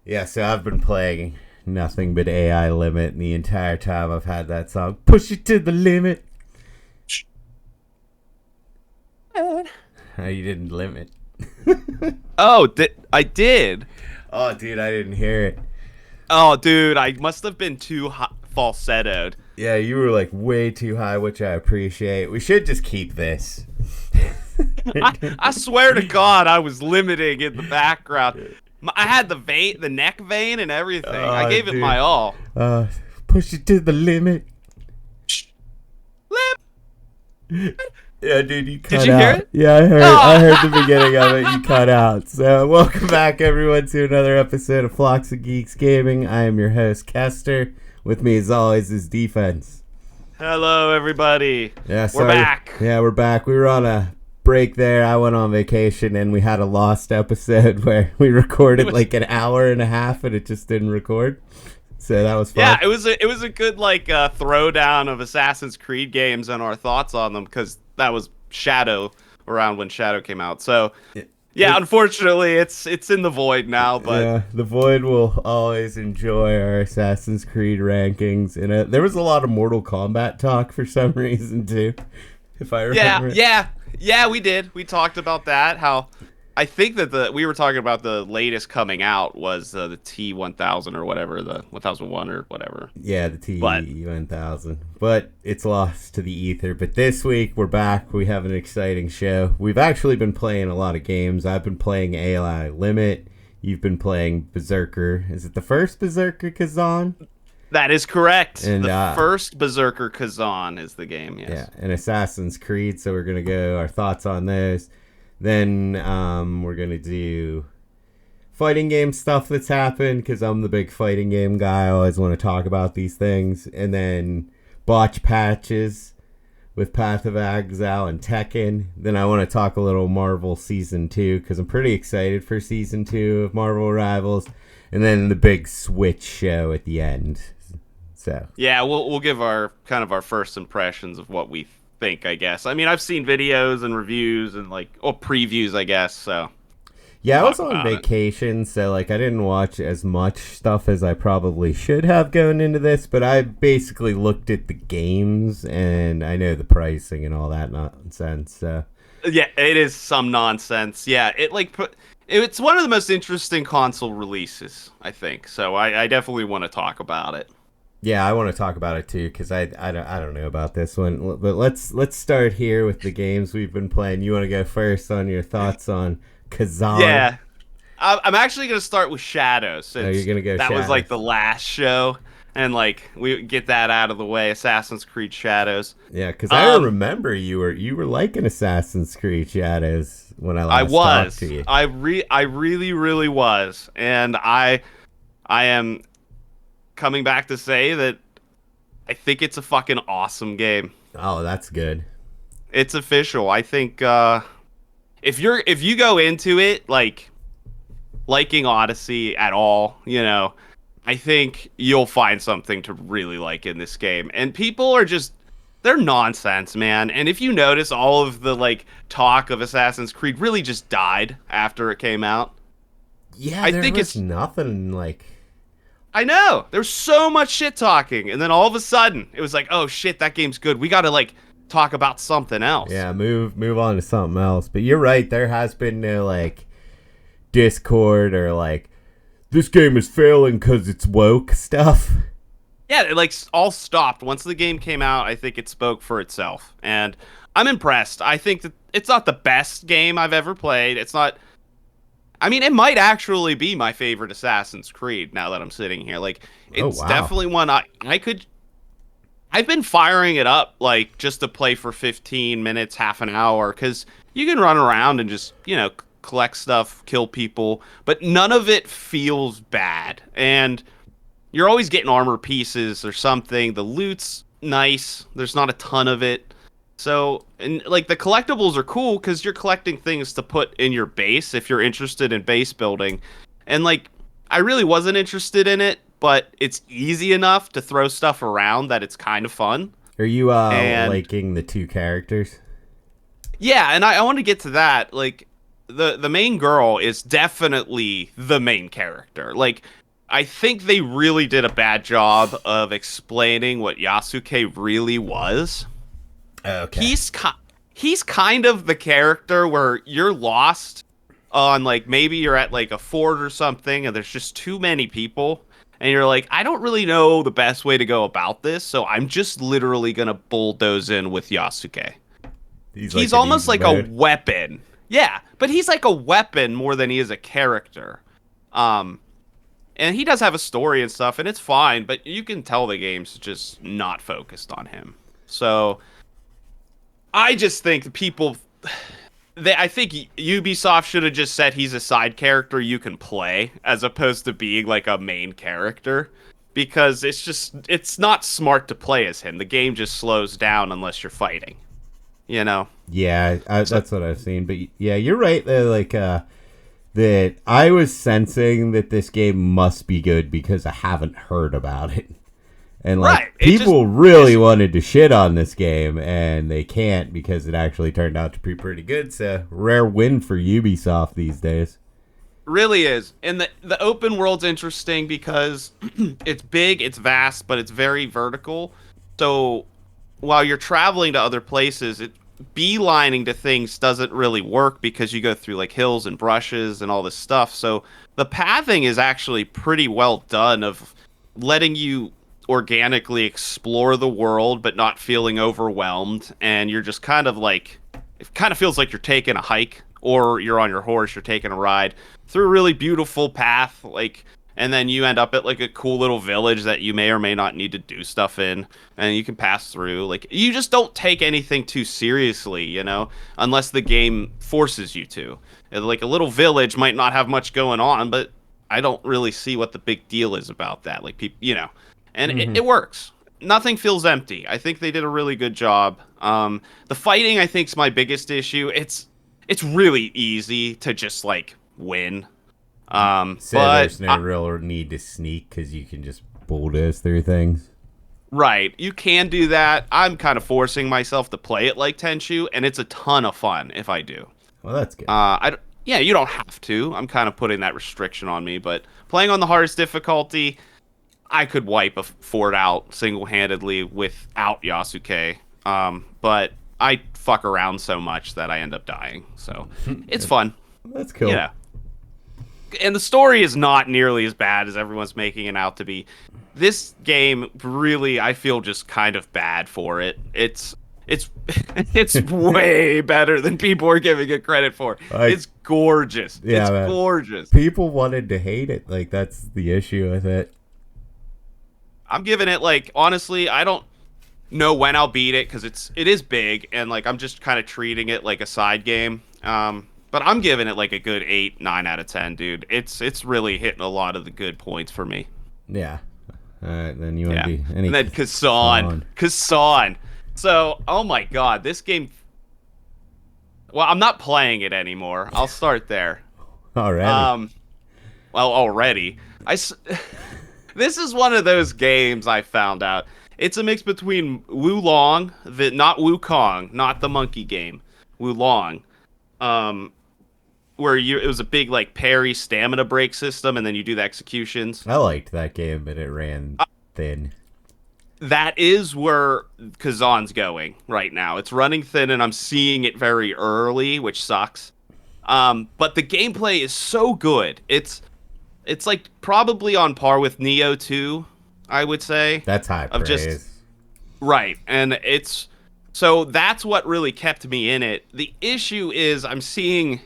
Yeah, so I've been playing nothing but AI Limit, and the entire time I've had that song, Push It to the Limit. Oh, you didn't limit. Oh, I did. Oh, dude, I didn't hear it. Oh, dude, I must have been too falsettoed. Yeah, you were like way too high, which I appreciate. We should just keep this. I swear to God, I was limiting in the background. I had the neck vein, and everything. I Oh, gave it my dude. all. Uh, Push it to the limit. Lim- Yeah, dude, you Did cut you hear out. it? Yeah, I heard. I heard the Ah! beginning of it. You cut out. So, welcome back, everyone, to another episode of Flocks of Geeks Gaming. I am your host, Kester. With me, as always, is Defense. Hello, everybody. Yeah, We're sorry. back. Yeah, we're back. We were on a break there. I went on vacation, and we had a lost episode where we recorded like an hour and a half, and it just didn't record. So that was fun. Yeah, it was a good throwdown of Assassin's Creed games and our thoughts on them because that was Shadow around when Shadow came out. So yeah, unfortunately, it's in the void now. But yeah, the Void will always enjoy our Assassin's Creed rankings. And there was a lot of Mortal Kombat talk for some reason too, if I remember. yeah, we did. We talked about that. How I think that we were talking about the latest coming out was the T1000 or whatever, the 1001 or whatever. Yeah, the But T1000. But it's lost to the ether. But this week we're back. We have an exciting show. We've actually been playing a lot of games. I've been playing AI Limit. You've been playing Berserker. Is it the first Berserker Khazan? that is correct. And The first Berserker Khazan is the game. Yes. yeah, and Assassin's Creed. So we're gonna go our thoughts on those. Then we're gonna do fighting game stuff that's happened because I'm the big fighting game guy. I always want to talk about these things. And then botch patches with Path of Exile and Tekken. Then I want to talk a little Marvel Season 2 because I'm pretty excited for Season 2 of Marvel Rivals. And then the big Switch show at the end. So Yeah, we'll give our first impressions of what we think, I guess. I mean, I've seen videos and reviews and previews, I guess. So yeah, I was talk on about it. vacation, so like I didn't watch as much stuff as I probably should have going into this, but I basically looked at the games and I know the pricing and all that nonsense. So Yeah, it is some nonsense. Yeah, it's one of the most interesting console releases, I think. So I definitely want to talk about it. yeah, I want to talk about it too because I don't know about this one, but let's start here with the games we've been playing. You want to go first on your thoughts on Kazan? Yeah, I'm actually gonna start with Shadow Oh, you're since gonna go that was Shadows. the last show, and we get that out of the way. Assassin's Creed Shadows. Yeah, because I remember you were liking Assassin's Creed Shadows when I I last talked was. to you. I really, really was. And I am coming back to say that I think it's a fucking awesome game. Oh, that's good. It's official. I think if you go into it liking Odyssey at all, I think you'll find something to really like in this game. And people are just they're nonsense, man. And if you notice, all of the talk of Assassin's Creed really just died after it came out. Yeah, I there think was it's nothing like. I know. There's so much shit talking, and then all of a sudden, it was like, "Oh shit, that game's good. We got to talk about something else." Yeah, move on to something else. But you're right. There has been no Discord or this game is failing because it's woke stuff. Yeah, it all stopped once the game came out. I think it spoke for itself, and I'm impressed. I think that it's not the best game I've ever played. It's not. I mean, it might actually be my favorite Assassin's Creed now that I'm sitting here. Oh It's wow. definitely one I could. I've been firing it up just to play for 15 minutes, half an hour, because you can run around and just collect stuff, kill people, but none of it feels bad. And you're always getting armor pieces or something. The loot's nice. There's not a ton of it. So, and the collectibles are cool because you're collecting things to put in your base if you're interested in base building. And I really wasn't interested in it, but it's easy enough to throw stuff around that it's kind of fun. Are you And liking the two characters? yeah, and I want to get to that. the main girl is definitely the main character. Like, I think they really did a bad job of explaining what Yasuke really was. Okay. He's kind of the character where you're lost on, like, maybe you're at like a fort or something and there's just too many people and you're like, I don't really know the best way to go about this, so I'm just literally gonna bulldoze in with Yasuke. He's He's like almost like a weapon. Yeah, but he's like a weapon more than he is a character. Um, and he does have a story and stuff, and it's fine, but you can tell the game's just not focused on him. So I just think I think Ubisoft should have just said he's a side character you can play, as opposed to being like a main character, because it's not smart to play as him. The game just slows down unless you're fighting. You know? Yeah, that's what I've seen. But yeah, you're right. That I was sensing that this game must be good because I haven't heard about it. And like right. people really wanted to shit on this game, and they can't because it actually turned out to be pretty good. So rare win for Ubisoft these days. Really is. And the open world's interesting because it's big, it's vast, but it's very vertical. So while you're traveling to other places, beelining to things doesn't really work because you go through like hills and brushes and all this stuff. So the pathing is actually pretty well done of letting you organically explore the world but not feeling overwhelmed, and you're just kind of like, it kind of feels like you're taking a hike, or you're on your horse, you're taking a ride through a really beautiful path, like, and then you end up at like a cool little village that you may or may not need to do stuff in, and you can pass through. Like, you just don't take anything too seriously, you know, unless the game forces you to. And like, a little village might not have much going on, but I don't really see what the big deal is about that. Like, people, you know, and it works. Nothing feels empty. I think they did a really good job. The fighting, I think, is my biggest issue. It's really easy to just like win. So but there's no real need to sneak because you can just bulldoze through things. Right, you can do that. I'm kind of forcing myself to play it like Tenchu, and it's a ton of fun if I do. Well, that's good. Yeah, you don't have to. I'm kind of putting that restriction on me, but playing on the hardest difficulty, I could wipe a fort out single-handedly without Yasuke. But I fuck around so much that I end up dying. So it's fun. That's cool. Yeah. And the story is not nearly as bad as everyone's making it out to be. This game really, I feel just kind of bad for it. It's way better than people are giving it credit for. It's gorgeous. Yeah, it's gorgeous. People wanted to hate it. Like, that's the issue with it. I'm giving it, like, honestly, I don't know when I'll beat it because it is big, and like, I'm just kind of treating it like a side game. But I'm giving it like a good 8, 9 out of 10, dude. It's really hitting a lot of the good points for me. Yeah. All right, then you want to be any. And then Khazan. So, oh my god, this game. Well, I'm not playing it anymore. I'll start there. Already. Well, already. This is one of those games I found out. It's a mix between Wulong, not Wukong, not the monkey game, Wulong, where it was a big like parry stamina break system, and then you do the executions. I liked that game, but it ran thin. That is where Khazan's going right now. It's running thin, and I'm seeing it very early, which sucks. But the gameplay is so good. It's like probably on par with Nioh 2, I would say. That's high praise. Right, and so that's what really kept me in it. The issue is I'm seeing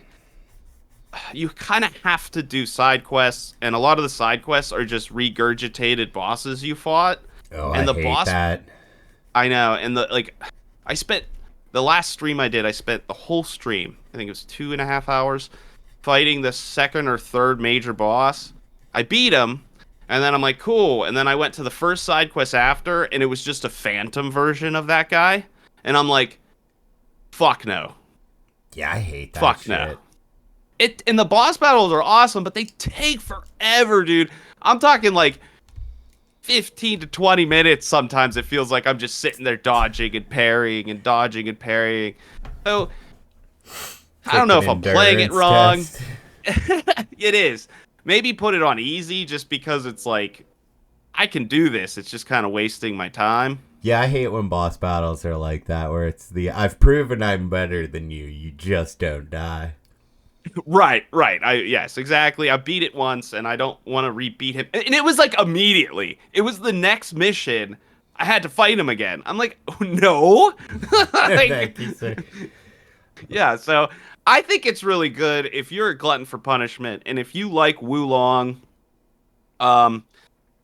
you kind of have to do side quests, and a lot of the side quests are just regurgitated bosses you fought. Oh, and I hate that. I know, and I spent the last stream I did. I spent the whole stream, I think it was 2.5 hours, fighting the second or third major boss. I beat him, and then I'm like, cool. And then I went to the first side quest after, and it was just a phantom version of that guy. And I'm like, fuck no. Yeah, I hate that fuck shit. No. And the boss battles are awesome, but they take forever, dude. I'm talking like 15 to 20 minutes sometimes. It feels like I'm just sitting there dodging and parrying and dodging and parrying. So I don't like know an if I'm playing it endurance wrong. test. It is. Maybe put it on easy just because it's like I can do this. It's just kind of wasting my time. Yeah, I hate when boss battles are like that, where it's the I've proven I'm better than you. You just don't die. Right, right. Yes, exactly. I beat it once and I don't want to rebeat him. And it was like immediately. It was the next mission. I had to fight him again. I'm like, oh, no. Like, Thank you, sir. yeah, so I think it's really good if you're a glutton for punishment and if you like Wulong, um,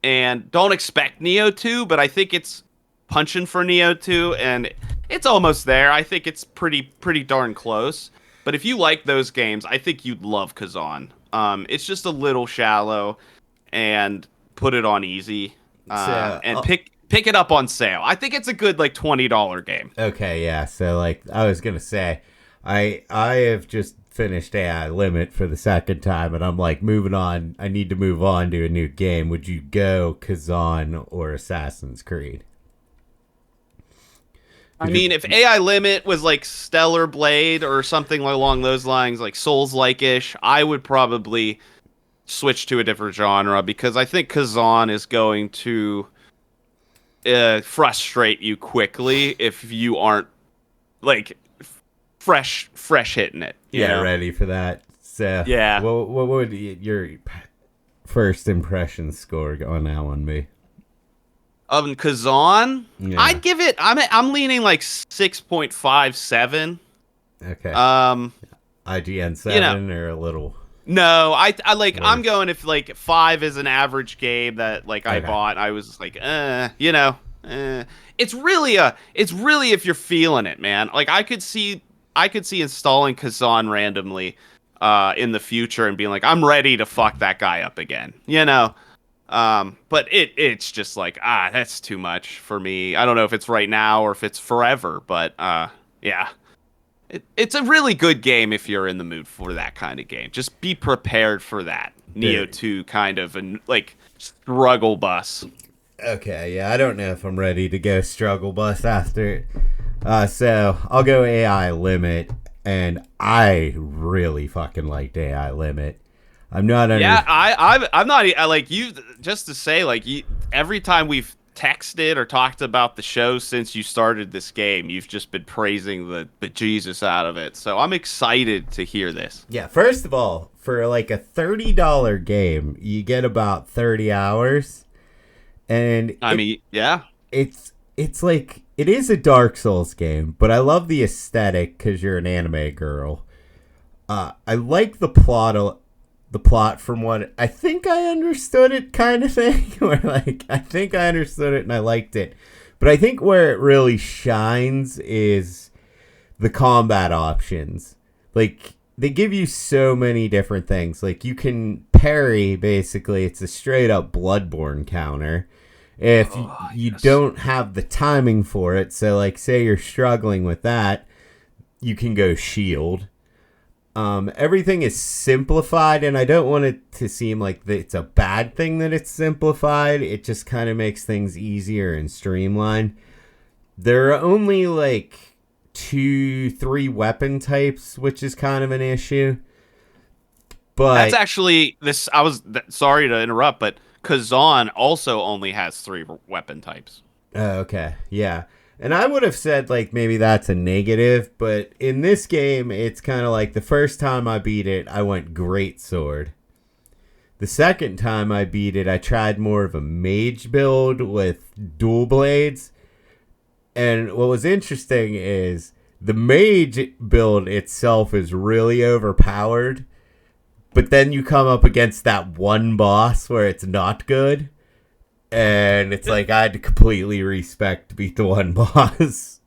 and don't expect Neo 2, but I think it's punching for Neo 2 and it's almost there. I think it's pretty darn close. But if you like those games, I think you'd love Kazan. It's just a little shallow and put it on easy. And pick it up on sale. I think it's a good like $20 game. Okay, yeah. So like I was gonna say, I have just finished AI Limit for the second time, and I'm like moving on. I need to move on to a new game. Would you go Kazan or Assassin's Creed? I mean, if AI Limit was like Stellar Blade or something along those lines, like Souls-like-ish, I would probably switch to a different genre because I think Kazan is going to frustrate you quickly if you aren't like fresh hitting it. You know? Ready for that. So yeah, what would your first impression score on that one be? Kazan, Yeah. I'd give it. I'm leaning like 6.57. Okay. IGN 7 you know, or a little. No, I like. Worse. I'm going if like 5 is an average game that like I bought. I was like, It's really if you're feeling it, man. Like I could see installing Kazan randomly, in the future and being like, I'm ready to fuck that guy up again. You know. But it's just like, that's too much for me. I don't know if it's right now or if it's forever, but yeah. It's a really good game if you're in the mood for that kind of game. Just be prepared for that. Neo 2 kind of like struggle bus. Okay, yeah, I don't know if I'm ready to go struggle bus after it. So I'll go AI Limit, and I really fucking liked AI Limit. I'm not under. Yeah, I'm not. I like you. Just to say, like every time we've texted or talked about the show since you started this game, you've just been praising the bejesus out of it. So I'm excited to hear this. Yeah, first of all, for like a $30 game, you get about 30 hours, and it's like it is a Dark Souls game, but I love the aesthetic because you're an anime girl. I like the plot from what I think I understood it kind of thing, where like I think I understood it and I liked it. But I think where it really shines is the combat options. Like they give you so many different things. Like you can parry, basically it's a straight up Bloodborne counter. If you don't have the timing for it, so like say you're struggling with that, you can go shield. Everything is simplified, and I don't want it to seem like it's a bad thing that it's simplified. It just kind of makes things easier and streamlined. There are only like 2-3 weapon types, which is kind of an issue. But that's actually this. Sorry to interrupt, but Kazan also only has 3 weapon types. Oh, okay, yeah. And I would have said, like, maybe that's a negative, but in this game, it's kind of like the first time I beat it, I went great sword. The second time I beat it, I tried more of a mage build with dual blades. And what was interesting is the mage build itself is really overpowered, but then you come up against that one boss where it's not good. And it's like I had to completely respect to beat the one boss.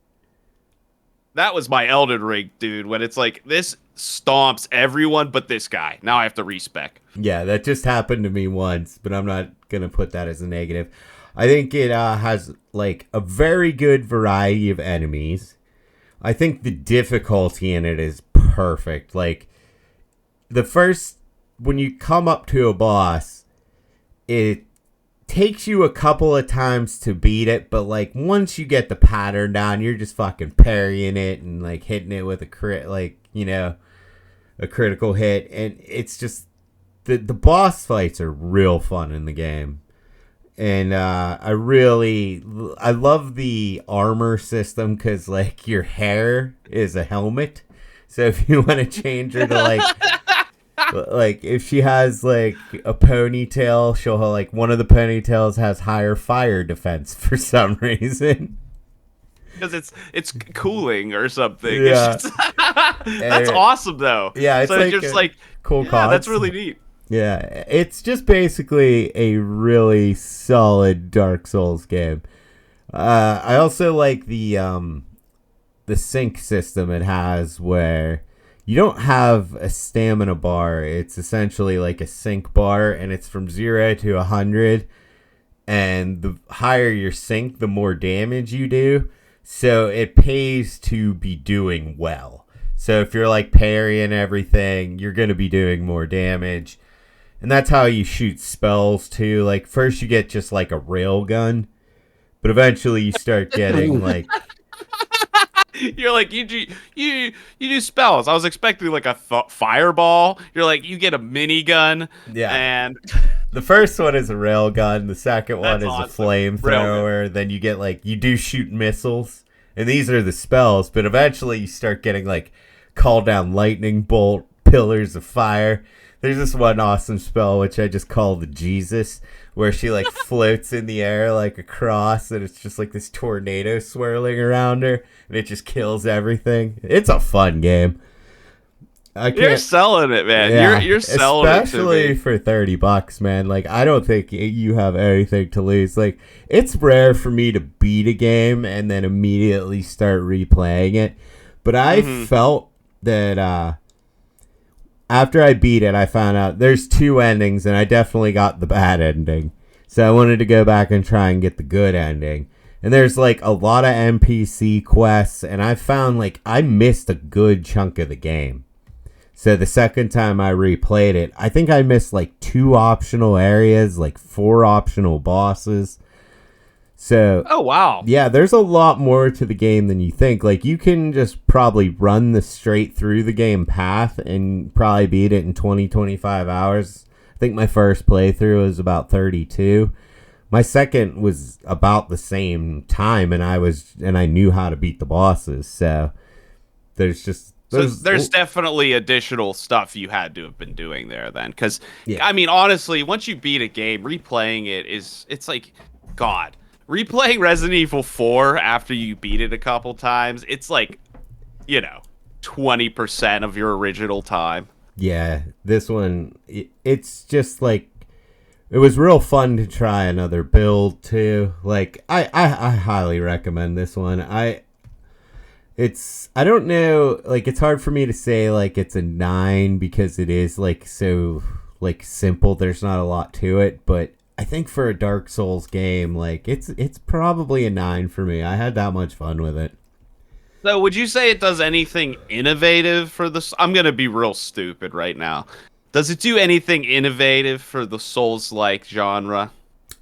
That was my Elden Ring, dude, when it's like, this stomps everyone but this guy. Now I have to respec. Yeah, that just happened to me once, but I'm not going to put that as a negative. I think it has, like, a very good variety of enemies. I think the difficulty in it is perfect. Like, when you come up to a boss, it takes you a couple of times to beat it, but like once you get the pattern down, you're just fucking parrying it and like hitting it with a crit, like, you know, a critical hit, and it's just the boss fights are real fun in the game. And I love the armor system because like your hair is a helmet. So if you want to change her to like if she has like a ponytail, she'll have, like one of the ponytails has higher fire defense for some reason. Because it's cooling or something. Yeah. That's awesome though. Yeah, it's so like just like cool. Yeah, that's really neat. Yeah, it's just basically a really solid Dark Souls game. I also like the sync system it has, where you don't have a stamina bar. It's essentially like a sync bar, and it's from 0 to 100. And the higher your sync, the more damage you do. So it pays to be doing well. So if you're like parrying everything, you're going to be doing more damage. And that's how you shoot spells too. Like first you get just like a rail gun, but eventually you start getting like You're like you do spells. I was expecting like a fireball. You're like you get a minigun. Yeah. And the first one is a rail gun. The second one is awesome. a flamethrower. Then you get like you do shoot missiles, and these are the spells. But eventually you start getting like call down lightning bolt, pillars of fire. There's this one awesome spell which I just call the Jesus, where she like floats in the air like a cross, and it's just like this tornado swirling around her, and it just kills everything. It's a fun game. You're selling it, man. Yeah, You're selling especially it to me. for $30, man. Like I don't think you have anything to lose. Like it's rare for me to beat a game and then immediately start replaying it, but I felt that after I beat it, I found out there's 2 endings, and I definitely got the bad ending. So I wanted to go back and try and get the good ending. And there's like a lot of NPC quests, and I found like I missed a good chunk of the game. So the second time I replayed it, I think I missed like 2 optional areas, like 4 optional bosses. So, oh wow, yeah, there's a lot more to the game than you think. Like you can just probably run the straight through the game path and probably beat it in 20-25 hours. I think my first playthrough was about 32. My second was about the same time, and I knew how to beat the bosses. So there's definitely additional stuff you had to have been doing there then, because yeah. I mean honestly, once you beat a game, replaying it's like God. Replaying Resident Evil 4 after you beat it a couple times, it's like, 20% of your original time. Yeah, this one, it's just like, it was real fun to try another build too. Like, I highly recommend this one. I don't know, like, it's hard for me to say like it's a 9 because it is like so like simple. There's not a lot to it, but I think for a Dark Souls game, like it's probably a 9 for me. I had that much fun with it. So would you say it does anything innovative for this? I'm going to be real stupid right now. Does it do anything innovative for the Souls-like genre?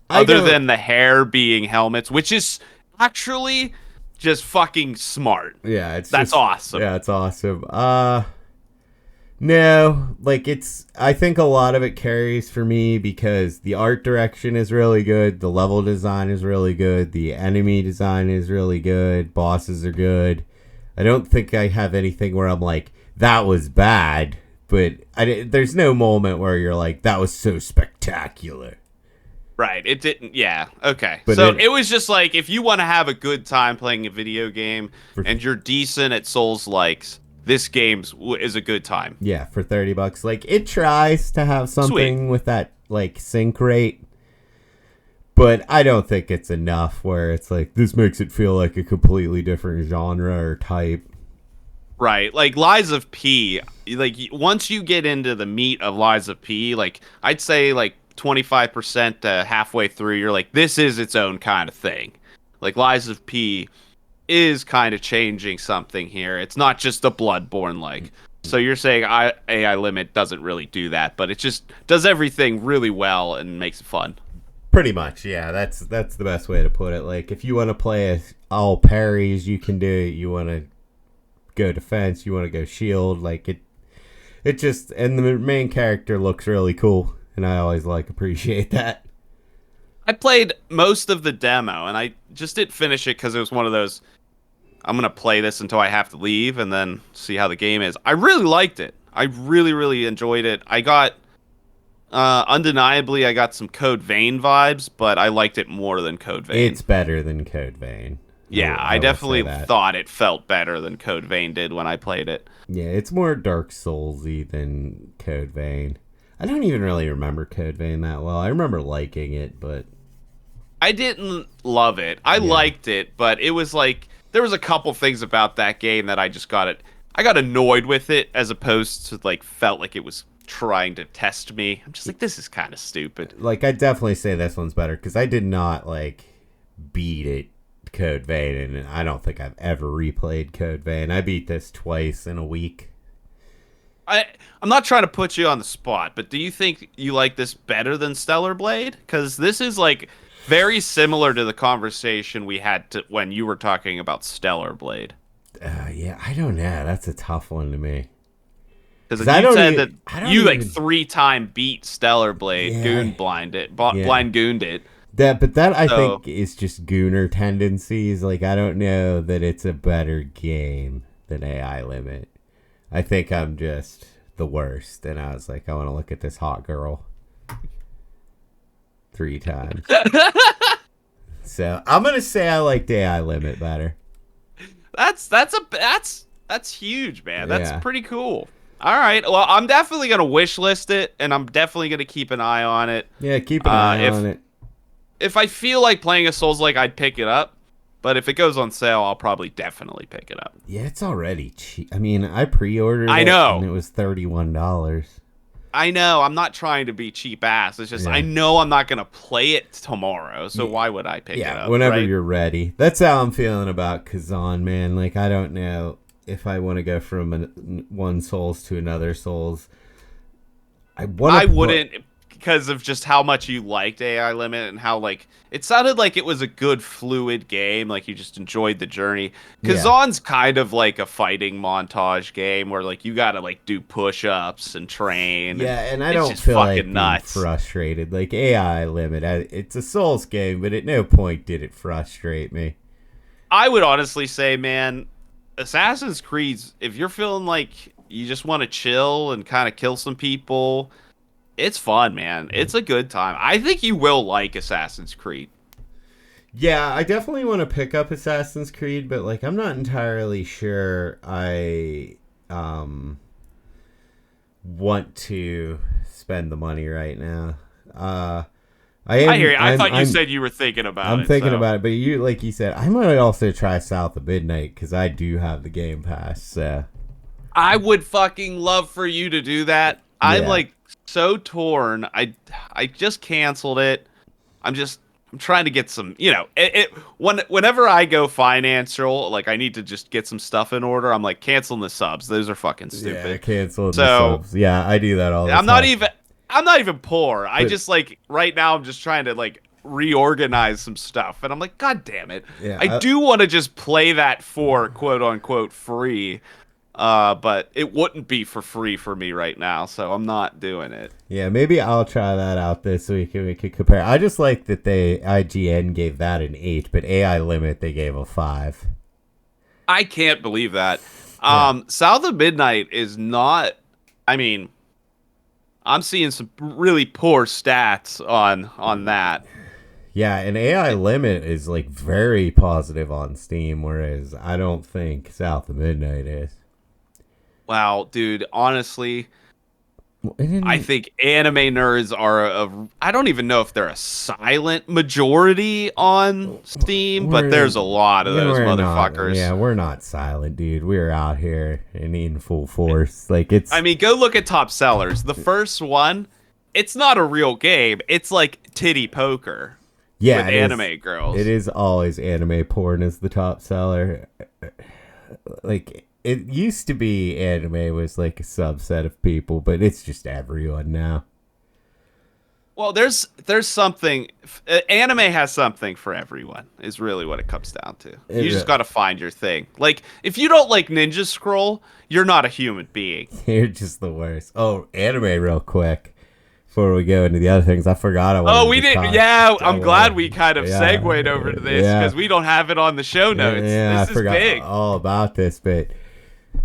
Other than the hair being helmets, which is actually just fucking smart. Yeah, that's awesome. Yeah, it's awesome. No, like I think a lot of it carries for me because the art direction is really good, the level design is really good, the enemy design is really good, bosses are good. I don't think I have anything where I'm like, that was bad, but there's no moment where you're like, that was so spectacular. Right, it didn't, yeah, okay. But so it was just like, if you want to have a good time playing a video game and you're decent at Souls-likes, this game is a good time. Yeah, for $30. Like, it tries to have something with that, like, sync rate. But I don't think it's enough where it's like, this makes it feel like a completely different genre or type. Right. Like, Lies of P, like, once you get into the meat of Lies of P, like, I'd say, like, 25% to halfway through, you're like, this is its own kind of thing. Like, Lies of P is kind of changing something here. It's not just a Bloodborne like. So you're saying AI Limit doesn't really do that, but it just does everything really well and makes it fun. Pretty much, yeah. That's the best way to put it. Like, if you want to play all parries, you can do it. You want to go defense, you want to go shield. Like, It just, and the main character looks really cool, and I always appreciate that. I played most of the demo, and I just didn't finish it because it was one of those, I'm going to play this until I have to leave and then see how the game is. I really liked it. I really, really enjoyed it. I got, undeniably, I got some Code Vein vibes, but I liked it more than Code Vein. It's better than Code Vein. Yeah, I definitely thought it felt better than Code Vein did when I played it. Yeah, it's more Dark Souls-y than Code Vein. I don't even really remember Code Vein that well. I remember liking it, but... I didn't love it. I liked it, but it was like... There was a couple things about that game that I just got it... I got annoyed with it as opposed to, like, felt like it was trying to test me. I'm just like, this is kind of stupid. Like, I'd definitely say this one's better, because I did not, like, beat it. Code Vein, and I don't think I've ever replayed Code Vein. I beat this twice in a week. I'm not trying to put you on the spot, but do you think you like this better than Stellar Blade? Because this is like very similar to the conversation we had when you were talking about Stellar Blade. Yeah, I don't know. That's a tough one to me. Because you said that you like 3-time beat Stellar Blade, Goon blind gooned it. But that I think is just Gooner tendencies. Like, I don't know that it's a better game than AI Limit. I think I'm just the worst. And I was like, I want to look at this hot girl 3 times. So I'm gonna say I liked AI Limit better. That's huge, man. That's pretty cool. All right. Well, I'm definitely gonna wish list it, and I'm definitely gonna keep an eye on it. Yeah, keep an eye on it. If I feel like playing a Souls-like, I'd pick it up. But if it goes on sale, I'll probably definitely pick it up. Yeah, it's already cheap. I mean, I pre-ordered it, and it was $31. I know. I'm not trying to be cheap ass. It's just I know I'm not going to play it tomorrow, so why would I pick it up? Yeah, whenever you're ready. That's how I'm feeling about Khazan, man. Like, I don't know if I want to go from one Souls to another Souls. I wouldn't... because of just how much you liked AI Limit and how, like, it sounded like it was a good fluid game, like you just enjoyed the journey. Khazan's kind of like a fighting montage game where, like, you gotta, like, do push-ups and train. Yeah, and I don't feel like being frustrated. Like, AI Limit, it's a Souls game, but at no point did it frustrate me. I would honestly say, man, Assassin's Creed, if you're feeling like you just want to chill and kind of kill some people... It's fun, man. It's a good time. I think you will like Assassin's Creed. Yeah, I definitely want to pick up Assassin's Creed, but like I'm not entirely sure I want to spend the money right now. I hear you. I thought you said you were thinking about it. I'm thinking about it, but like you said, I might also try South of Midnight because I do have the Game Pass. So I would fucking love for you to do that. I'm like so torn. I just canceled it. I'm trying to get some, whenever I go financial, like I need to just get some stuff in order. I'm like canceling the subs. Those are fucking stupid. Yeah, canceling the subs. Yeah, I do that all the time. I'm not even poor. I just like right now I'm just trying to like reorganize some stuff and I'm like, God damn it. Yeah, I do want to just play that for quote unquote free. But it wouldn't be for free for me right now, so I'm not doing it. Yeah, maybe I'll try that out this week and we could compare. I just like that IGN gave that an 8, but AI Limit they gave a 5. I can't believe that. South of Midnight is not. I mean, I'm seeing some really poor stats on that. Yeah, and AI Limit is like very positive on Steam, whereas I don't think South of Midnight is. Wow, dude, honestly, I think anime nerds are I don't even know if they're a silent majority on Steam, but there's a lot of those motherfuckers. We're not silent, dude. We're out here and in full force. Like I mean, go look at top sellers. The first one, it's not a real game. It's like titty poker. Yeah, with anime girls. It is always anime porn is the top seller. Like it used to be anime was like a subset of people, but it's just everyone now. Well, there's something. Anime has something for everyone. Is really what it comes down to. You just got to find your thing. Like if you don't like Ninja Scroll, you're not a human being. You're just the worst. Oh, anime, real quick. Before we go into the other things, I forgot I wanted. Oh, we didn't. Yeah, I'm glad we kind of segued over to this because we don't have it on the show notes. Yeah, this I forgot big. all about this, but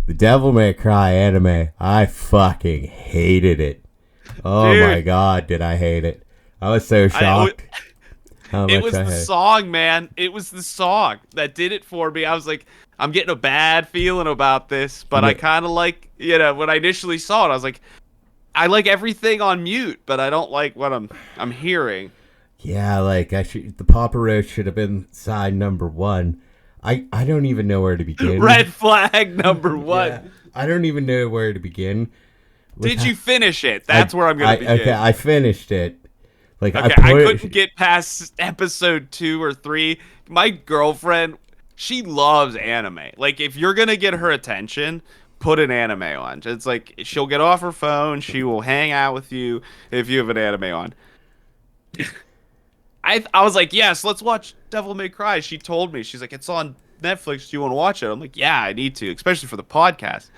the Devil May Cry anime, I fucking hated it. Oh Dude. My god, did I hate it. I was so shocked. It was the song, man. It was the song that did it for me. I was like, I'm getting a bad feeling about this, but I kind of like, when I initially saw it, I was like, I like everything on mute, but I don't like what I'm hearing. Yeah, like the Papa Roach should have been side number 1. I don't even know where to begin. Red flag number 1. Yeah, I don't even know where to begin. Did you finish it? That's where I'm going to begin. Okay, I finished it. Like okay, I couldn't get past episode 2 or 3. My girlfriend, she loves anime. Like, if you're going to get her attention, put an anime on. It's like, she'll get off her phone. She will hang out with you if you have an anime on. I was like, yes, let's watch Devil May Cry. She told me. She's like, it's on Netflix. Do you want to watch it? I'm like, yeah, I need to, especially for the podcast.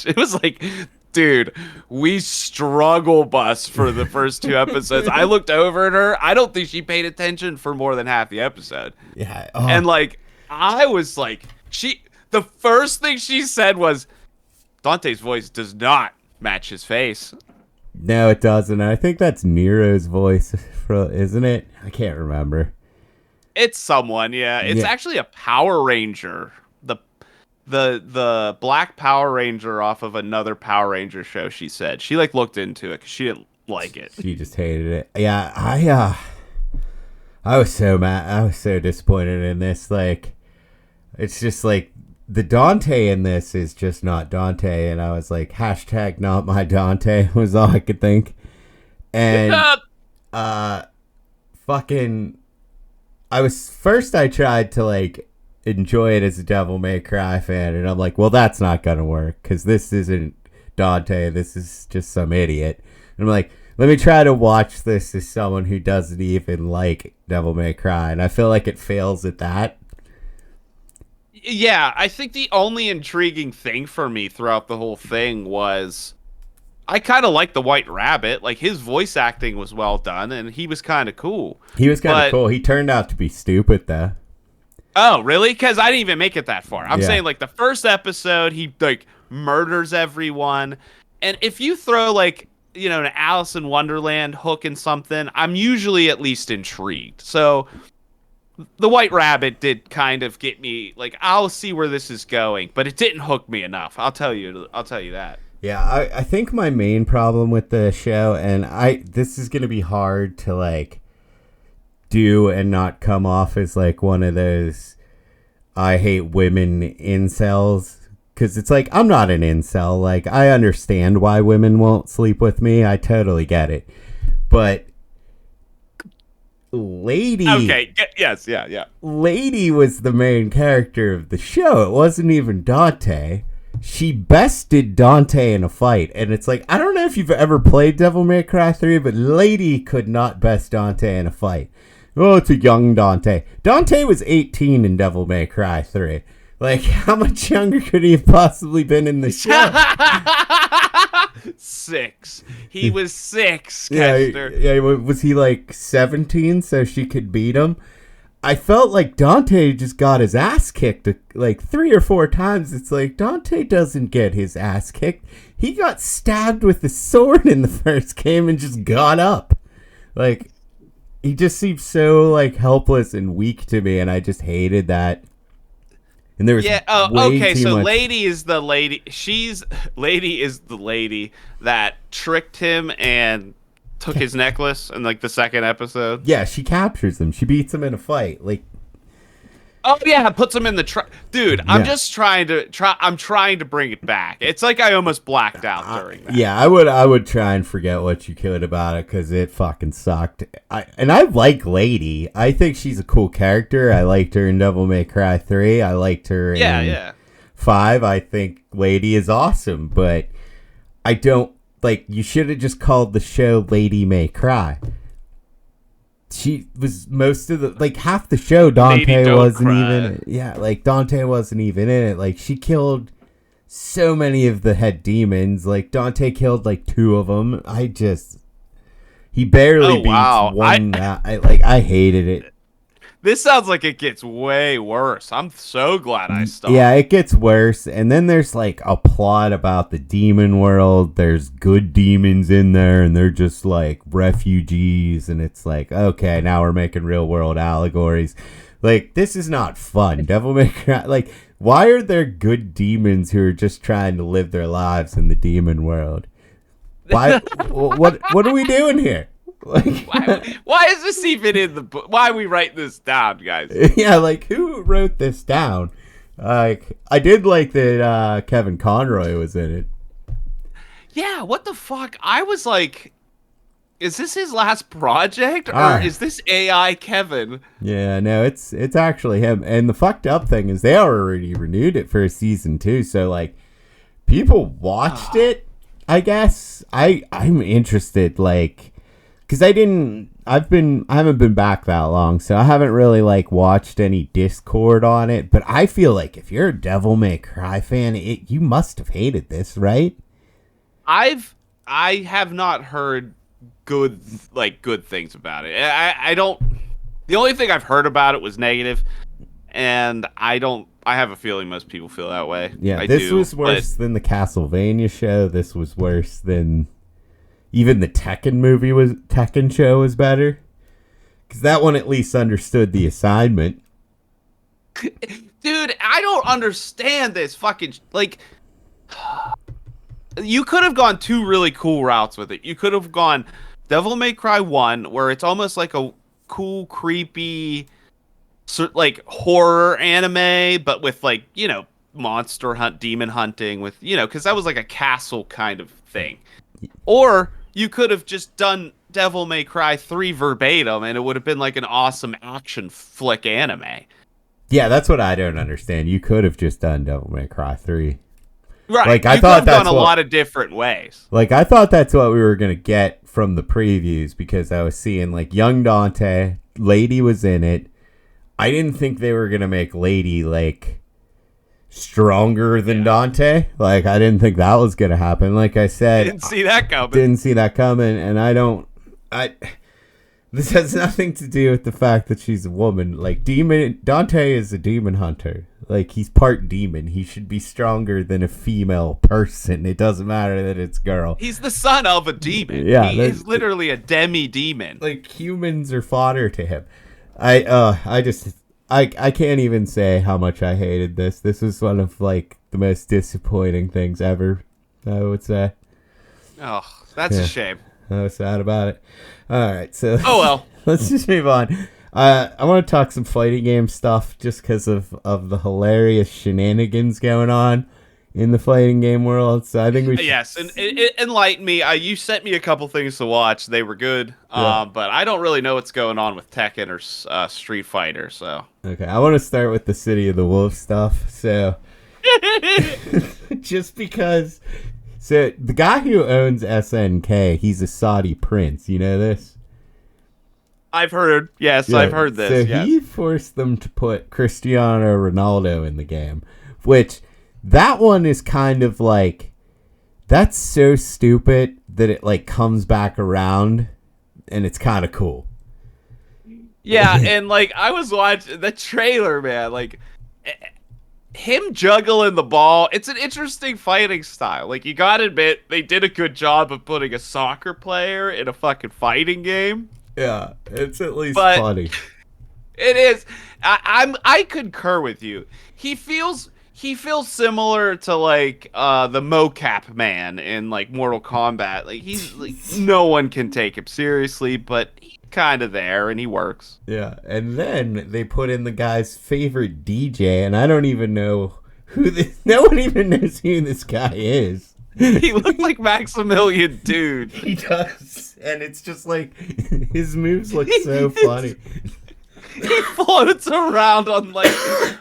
It was like, dude, we struggle bus for the first 2 episodes. I looked over at her. I don't think she paid attention for more than half the episode. Yeah. Oh. And like, I was like, the first thing she said was, Dante's voice does not match his face. No, it doesn't. I think that's Nero's voice, isn't it? I can't remember. It's someone, yeah. It's actually a Power Ranger. The Black Power Ranger off of another Power Ranger show, she said. She like looked into it because she didn't like it. She just hated it. Yeah, I was so mad. I was so disappointed in this. Like, it's just like the Dante in this is just not Dante, and I was like, hashtag not my Dante was all I could think. And fucking, I tried to like enjoy it as a Devil May Cry fan, and I'm like, well, that's not gonna work because this isn't Dante, this is just some idiot. And I'm like, let me try to watch this as someone who doesn't even like Devil May Cry, and I feel like it fails at that. Yeah, I think the only intriguing thing for me throughout the whole thing was I kind of liked the White Rabbit. Like, his voice acting was well done, and he was kind of cool. He was kind of cool. He turned out to be stupid, though. Oh, really? Because I didn't even make it that far. I'm saying, like, the first episode, he, like, murders everyone. And if you throw, like, an Alice in Wonderland hook in something, I'm usually at least intrigued. So the White Rabbit did kind of get me, like, I'll see where this is going. But it didn't hook me enough. I'll tell you that. Yeah, I think my main problem with the show, and this is going to be hard to, like, do and not come off as like one of those I hate women incels, because it's like, I'm not an incel. Like, I understand why women won't sleep with me. I totally get it. But Lady, okay, yes, yeah, Lady was the main character of the show. It wasn't even Dante. She bested Dante in a fight, and it's like, I don't know if you've ever played Devil May Cry 3, but Lady could not best Dante in a fight. Oh, it's a young Dante. Dante was 18 in Devil May Cry 3. Like, how much younger could he have possibly been in the show? 6. He was 6, Kester. Yeah, was he like 17 so she could beat him? I felt like Dante just got his ass kicked like 3 or 4 times. It's like, Dante doesn't get his ass kicked. He got stabbed with a sword in the first game and just got up. Like, he just seemed so, like, helpless and weak to me, and I just hated that. And there was okay, so much... Lady is the lady that tricked him and took his necklace in, like, the second episode. Yeah, she captures him. She beats him in a fight. Like, oh yeah, puts him in the dude. I'm just trying to bring it back. It's like I almost blacked out during that. Yeah, I would try and forget what you could about it because it fucking sucked. I like Lady. I think she's a cool character. I liked her in Devil May Cry 3. I liked her in 5. I think Lady is awesome, but I don't like, you should have just called the show Lady May Cry. She was most of the, like, half the show, Dante wasn't even, yeah, like, Dante wasn't even in it. Like, she killed so many of the head demons. Like, Dante killed, like, 2 of them. He barely beats one. I hated it. This sounds like it gets way worse. I'm so glad I stopped. Yeah, it gets worse. And then there's like a plot about the demon world. There's good demons in there, and they're just like refugees. And it's like, okay, now we're making real world allegories. Like, this is not fun. Devil May Cry. Like, why are there good demons who are just trying to live their lives in the demon world? Why? What are we doing here? Like, why is this even in the book? Why are we writing this down, guys? Yeah, like, who wrote this down? Like, I did like that Kevin Conroy was in it. Yeah, what the fuck? I was like, is this his last project, or is this AI Kevin? Yeah, no, it's actually him. And the fucked up thing is they already renewed it for season 2, so like, people watched it. I guess I'm interested, like. Because I haven't been back that long, so I haven't really, like, watched any Discord on it, but I feel like if you're a Devil May Cry fan, you must have hated this, right? I have not heard good things about it. I don't, the only thing I've heard about it was negative, and I have a feeling most people feel that way. Yeah, this was worse than the Castlevania show. This was worse than... Even the Tekken show was better. Because that one at least understood the assignment. Dude, I don't understand this fucking... Like, you could have gone 2 really cool routes with it. You could have gone Devil May Cry 1, where it's almost like a cool, creepy, like, horror anime, but with, like, you know, demon hunting with, you know, because that was like a castle kind of thing. Or... you could have just done Devil May Cry 3 verbatim, and it would have been like an awesome action flick anime. Yeah, that's what I don't understand. You could have just done Devil May Cry 3. Right. Like, I thought that's gone a lot of different ways. Like, I thought that's what we were going to get from the previews, because I was seeing, like, young Dante, Lady was in it. I didn't think they were going to make Lady, like... stronger than Dante. Like, I didn't think that was gonna happen. Like I said, didn't see that coming. And this has nothing to do with the fact that she's a woman. Like, Dante is a demon hunter. Like, he's part demon. He should be stronger than a female person. It doesn't matter that it's girl. He's the son of a demon. Yeah, he is literally a demi-demon. Like, humans are fodder to him. I can't even say how much I hated this. This was one of, like, the most disappointing things ever, I would say. Oh, that's a shame. I was sad about it. All right, so... oh, well. Let's just move on. I want to talk some fighting game stuff just because of the hilarious shenanigans going on in the fighting game world. So I think we should... Yes, and enlighten me. You sent me a couple things to watch. They were good. Yeah. But I don't really know what's going on with Tekken or Street Fighter, so... Okay, I want to start with the City of the Wolves stuff. So... just because... So, the guy who owns SNK, he's a Saudi prince. You know this? I've heard. Yes, yeah. I've heard this. So, he forced them to put Cristiano Ronaldo in the game, which... that one is kind of like, that's so stupid that it like comes back around and it's kind of cool. Yeah, and like I was watching the trailer, man, like him juggling the ball. It's an interesting fighting style. Like, you gotta admit, they did a good job of putting a soccer player in a fucking fighting game. Yeah, it's at least funny. It is. I concur with you. He feels similar to like the mocap man in like Mortal Kombat. Like, he's like, no one can take him seriously, but he's kind of there and he works. Yeah, and then they put in the guy's favorite DJ, and I don't even know who this. No one even knows who this guy is. He looked like Maximilian Dude. He does, and it's just like his moves look so funny. He full floats around on like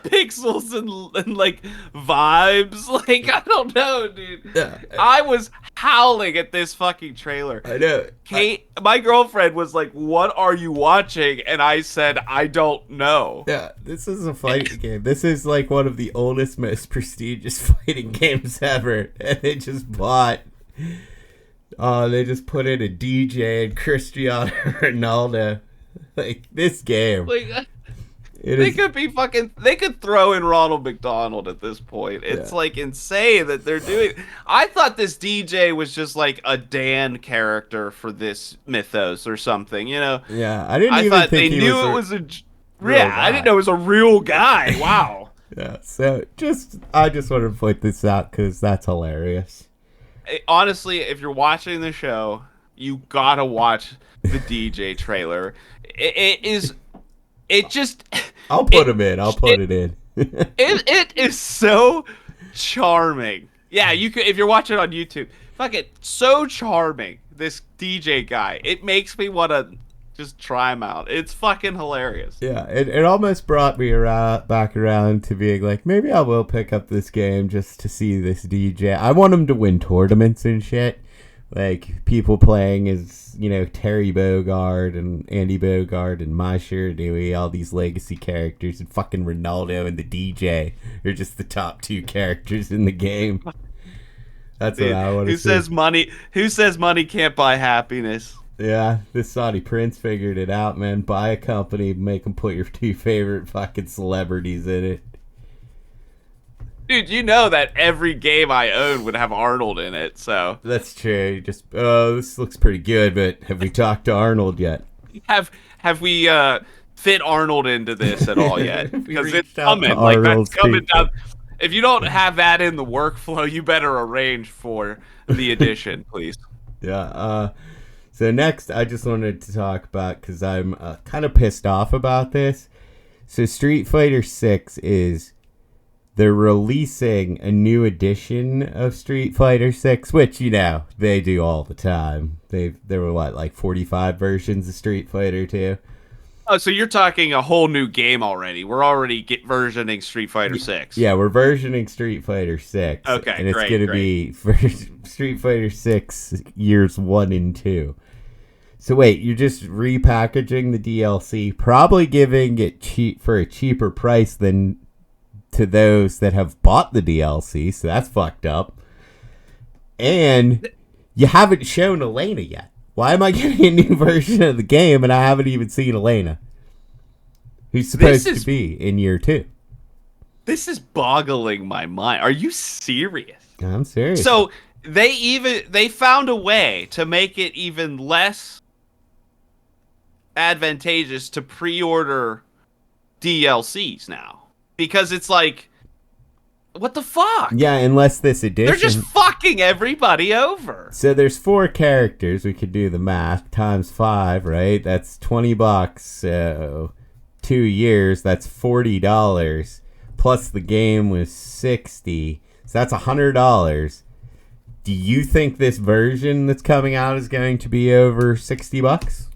pixels and like vibes. Like, I don't know, dude. Yeah. I was howling at this fucking trailer. I know. Kate, my girlfriend, was like, "What are you watching?" And I said, "I don't know." Yeah, this is a fighting game. This is like one of the oldest, most prestigious fighting games ever. And they just they just put in a DJ and Cristiano Ronaldo. Like, this game. Like, they could throw in Ronald McDonald at this point. It's like insane that they're doing. I thought this DJ was just like a Dan character for this mythos or something, you know? Yeah, I thought they knew it was a I didn't know it was a real guy. Wow. Yeah, so I just wanted to point this out because that's hilarious. Honestly, if you're watching the show, you gotta watch the DJ trailer. I'll put it in. It is so charming. Yeah, you could if you're watching on YouTube. Fuck it, so charming. This DJ guy. It makes me want to just try him out. It's fucking hilarious. Yeah, it almost brought me back around to being like, maybe I will pick up this game just to see this DJ. I want him to win tournaments and shit. Like, people playing as, Terry Bogard and Andy Bogard and Masher Dewey, all these legacy characters, and fucking Ronaldo and the DJ are just the top two characters in the game. That's what I want to see. Who says money can't buy happiness? Yeah, this Saudi prince figured it out, man. Buy a company, make them put your two favorite fucking celebrities in it. Dude, you know that every game I own would have Arnold in it, so... That's true. Just, this looks pretty good, but have we talked to Arnold yet? Have we fit Arnold into this at all yet? Because it's coming. Like, that's coming down. If you don't have that in the workflow, you better arrange for the addition, please. Yeah, so next, I just wanted to talk about, because I'm kind of pissed off about this. So Street Fighter 6 they're releasing a new edition of Street Fighter 6, which, they do all the time. There were, like 45 versions of Street Fighter 2? Oh, so you're talking a whole new game already. We're already versioning Street Fighter 6. Yeah, we're versioning Street Fighter 6. Okay, and it's going to be for Street Fighter 6 years 1 and 2. So wait, you're just repackaging the DLC, probably giving it for a cheaper price than to those that have bought the DLC, so that's fucked up. And you haven't shown Elena yet. Why am I getting a new version of the game and I haven't even seen Elena? Who's supposed to be in year 2? This is boggling my mind. Are you serious? I'm serious. So they found a way to make it even less advantageous to pre-order DLCs now. Because it's like, what the fuck? Yeah, unless this edition... They're just fucking everybody over. So there's 4 characters. We could do the math. Times 5, right? That's $20. So 2 years, that's $40. Plus the game was $60. So that's $100. Do you think this version that's coming out is going to be over $60?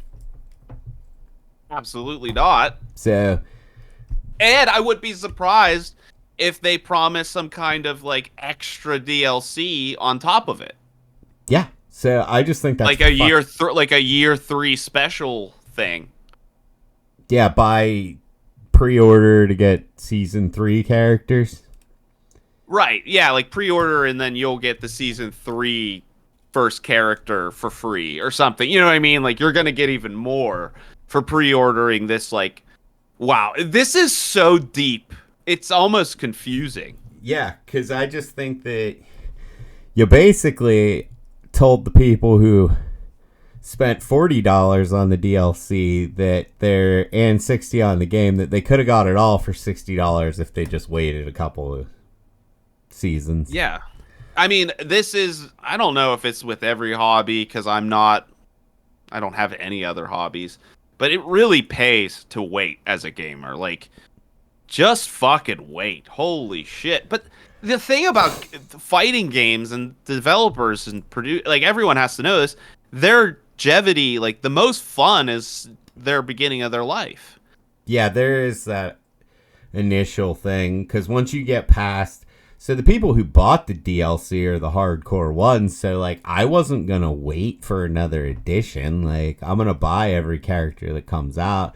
Absolutely not. So... And I would be surprised if they promise some kind of like extra DLC on top of it. Yeah. So I just think that's like a year 3 special thing. Yeah, buy pre-order to get season 3 characters. Right. Yeah, like pre-order and then you'll get the season 3 first character for free or something. You know what I mean? Like, you're going to get even more for pre-ordering this, like, wow, this is so deep. It's almost confusing. Yeah, because I just think that you basically told the people who spent $40 on the DLC and $60 on the game that they could have got it all for $60 if they just waited a couple of seasons. Yeah. I mean, I don't know if it's with every hobby because I don't have any other hobbies. But it really pays to wait as a gamer. Like, just fucking wait. Holy shit. But the thing about fighting games and developers and everyone has to know this, their longevity, like, the most fun is their beginning of their life. Yeah, there is that initial thing, because once you get past, so the people who bought the DLC are the hardcore ones, so like I wasn't gonna wait for another edition. Like, I'm gonna buy every character that comes out.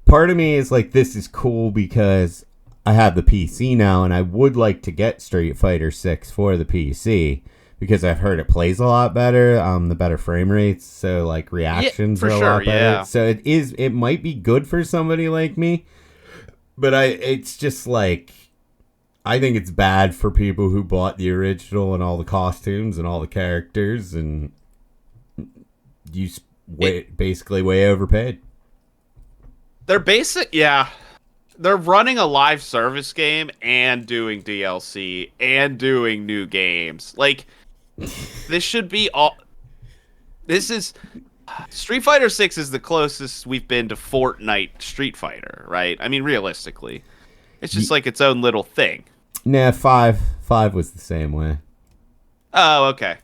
Part of me is like, this is cool because I have the PC now, and I would like to get Street Fighter 6 for the PC because I've heard it plays a lot better, the better frame rates, so like reactions are a lot better. Yeah. So it might be good for somebody like me, but it's just like, I think it's bad for people who bought the original and all the costumes and all the characters, and you basically way overpaid. They're They're running a live service game and doing DLC and doing new games. Like, this should be all. This is Street Fighter 6 is the closest we've been to Fortnite Street Fighter, right? I mean, realistically, it's just like its own little thing. Nah, 5 was the same way. Oh, okay.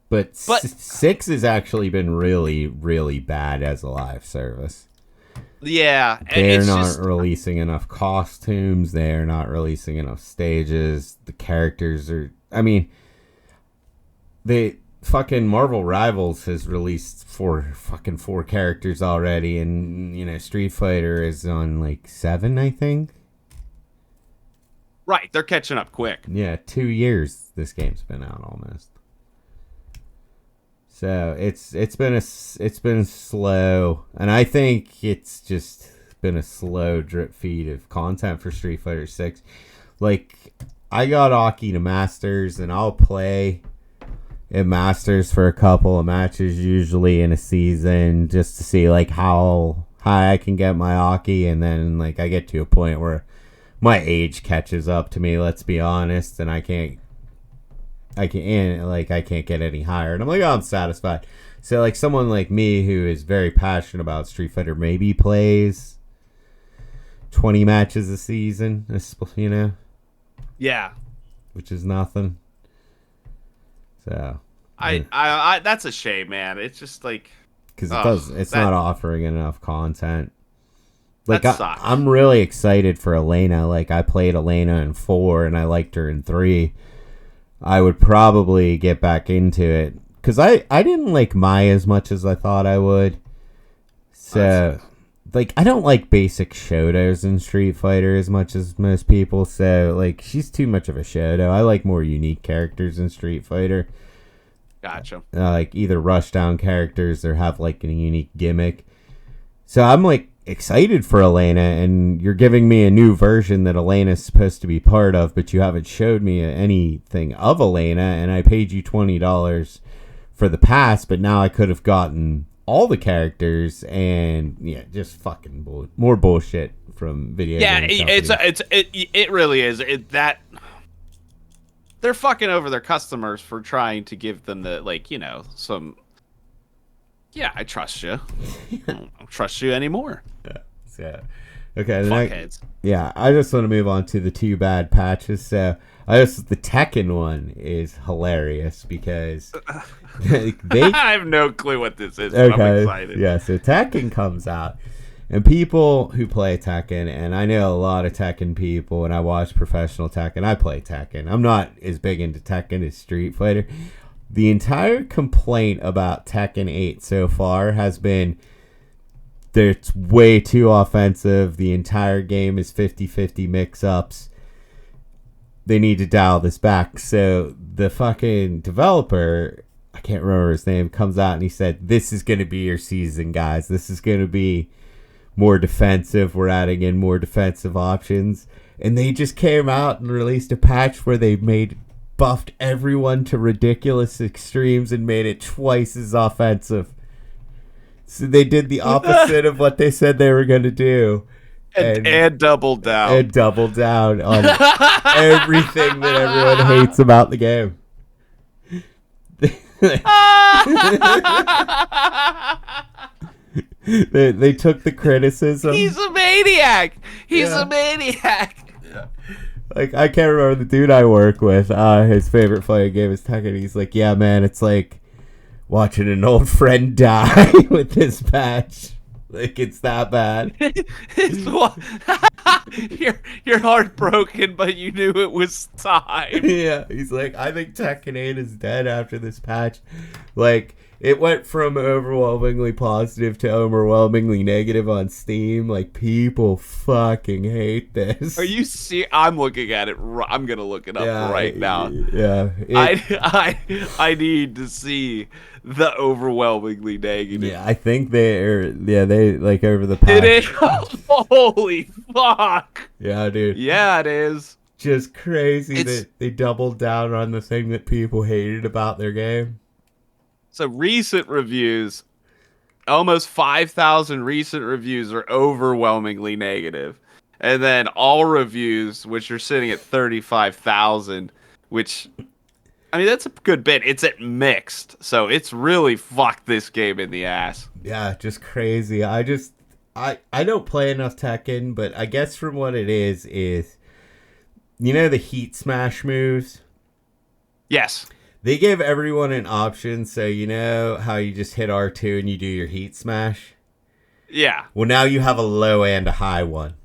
But 6 has actually been really, really bad as a live service. Yeah. They're not releasing enough costumes. They're not releasing enough stages. The characters are... I mean, the fucking Marvel Rivals has released four characters already, and, you know, Street Fighter is on, like, 7, I think? Right, they're catching up quick. Yeah, 2 years this game's been out almost. So it's been slow, and I think it's just been a slow drip feed of content for Street Fighter 6. Like, I got Aki to Masters, and I'll play at Masters for a couple of matches usually in a season, just to see like how high I can get my Aki, and then like I get to a point where my age catches up to me, let's be honest, and I can't get any higher, and I'm like, oh, I'm satisfied. So like someone like me who is very passionate about Street Fighter maybe plays 20 matches a season, you know? Yeah. Which is nothing. So I that's a shame, man. It's just like, because it's not offering enough content. Like, sucks. I'm really excited for Elena. Like, I played Elena in 4 and I liked her in 3. I would probably get back into it because I didn't like Mai as much as I thought I would. So, like, I don't like basic Shotos in Street Fighter as much as most people. So, like, she's too much of a Shoto. I like more unique characters in Street Fighter. Gotcha. Like, either rushdown characters or have, like, a unique gimmick. So, I'm, like, excited for Elena, and you're giving me a new version that Elena's supposed to be part of, but you haven't showed me anything of Elena, and I paid you $20 for the pass, but now I could have gotten all the characters, and yeah, just fucking more bullshit from video game companies. It really is. They're fucking over their customers for trying to give them the, like, you know, some. Yeah, I trust you. I don't trust you anymore. Yeah. Okay. Fuckheads. Yeah, I just want to move on to the 2 bad patches. So, the Tekken one is hilarious because they. I have no clue what this is, but I'm excited. Yeah, so Tekken comes out, and people who play Tekken, and I know a lot of Tekken people, and I watch professional Tekken. I play Tekken. I'm not as big into Tekken as Street Fighter. The entire complaint about Tekken 8 so far has been that it's way too offensive. The entire game is 50-50 mix-ups. They need to dial this back. So the fucking developer, I can't remember his name, comes out and he said, this is going to be your season, guys. This is going to be more defensive. We're adding in more defensive options. And they just came out and released a patch where they buffed everyone to ridiculous extremes and made it twice as offensive. So they did the opposite of what they said they were going to do. And doubled down. And doubled down on everything that everyone hates about the game. They took the criticism. He's a maniac. He's a maniac. Yeah. Like, I can't remember the dude I work with. His favorite fighting game is Tekken. He's like, yeah, man, it's like watching an old friend die with this patch. Like it's that bad. It's you're heartbroken, but you knew it was time. Yeah, he's like, I think Tekken 8 is dead after this patch. Like, it went from overwhelmingly positive to overwhelmingly negative on Steam. Like, people fucking hate this. Are you serious? I'm looking at it. I'm gonna look it up right now. Yeah. I need to see the overwhelmingly negative. Yeah, I think they like over the patch. It is. Holy fuck. Yeah, dude. Yeah, it is. Just crazy that they doubled down on the thing that people hated about their game. So recent reviews, almost 5,000 recent reviews are overwhelmingly negative. And then all reviews, which are sitting at 35,000, which, I mean, that's a good bit. It's at mixed. So it's really fucked this game in the ass. Yeah, just crazy. I don't play enough Tekken, but I guess from what it is, you know the heat smash moves? Yes. They give everyone an option, so you know how you just hit R2 and you do your heat smash? Yeah. Well, now you have a low and a high one.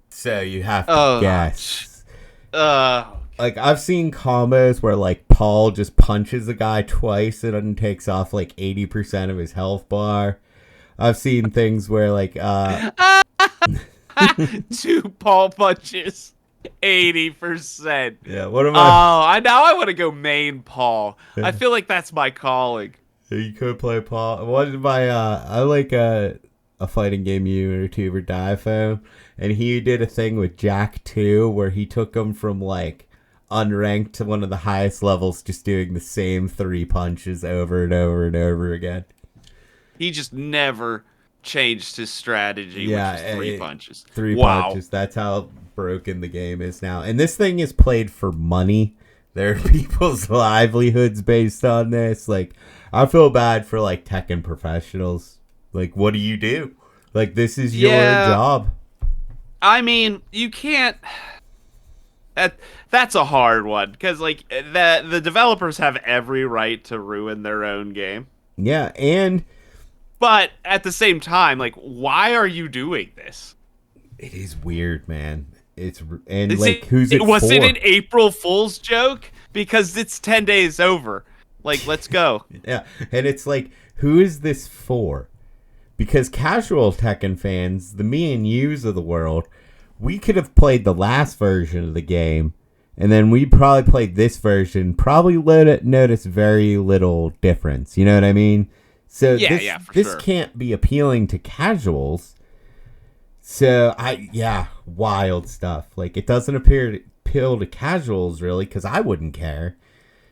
So you have to guess. Like, I've seen combos where, like, Paul just punches a guy twice and then takes off, like, 80% of his health bar. I've seen things where, like, 2 Paul punches. 80%. Yeah, what am I now I want to go main Paul. I feel like that's my calling. You could play Paul. What did my I like a fighting game YouTuber Diaphone, and he did a thing with Jack 2 where he took him from like unranked to one of the highest levels, just doing the same 3 punches over and over and over again. He just never changed his strategy, Yeah, which is 3 punches. 3 punches. That's how broken the game is now. And this thing is played for money. There are people's livelihoods based on this. Like, I feel bad for like Tekken professionals. Like, what do you do? Like, this is your job. I mean, you can't. That's a hard one because like the developers have every right to ruin their own game. Yeah, and but at the same time, like, why are you doing this? It is weird, man. Who's it was for? it an April Fool's joke? Because it's 10 days over. Like, let's go. Yeah, and it's like, who is this for? Because casual Tekken fans, the me and yous of the world, we could have played the last version of the game, and then we probably played this version, probably notice very little difference. You know what I mean? So this can't be appealing to casuals. So wild stuff. Like, it doesn't appeal to casuals really, because I wouldn't care.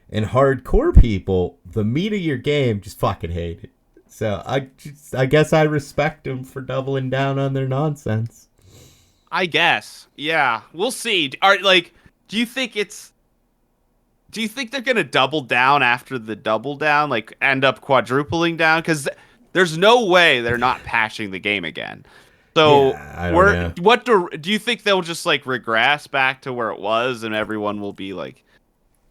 And hardcore people, the meat of your game, just fucking hate it. So I guess I respect them for doubling down on their nonsense. I guess, yeah, we'll see. Do you think they're gonna double down after the double down, like end up quadrupling down? Because there's no way they're not patching the game again. So what do you think they'll just like regress back to where it was, and everyone will be like,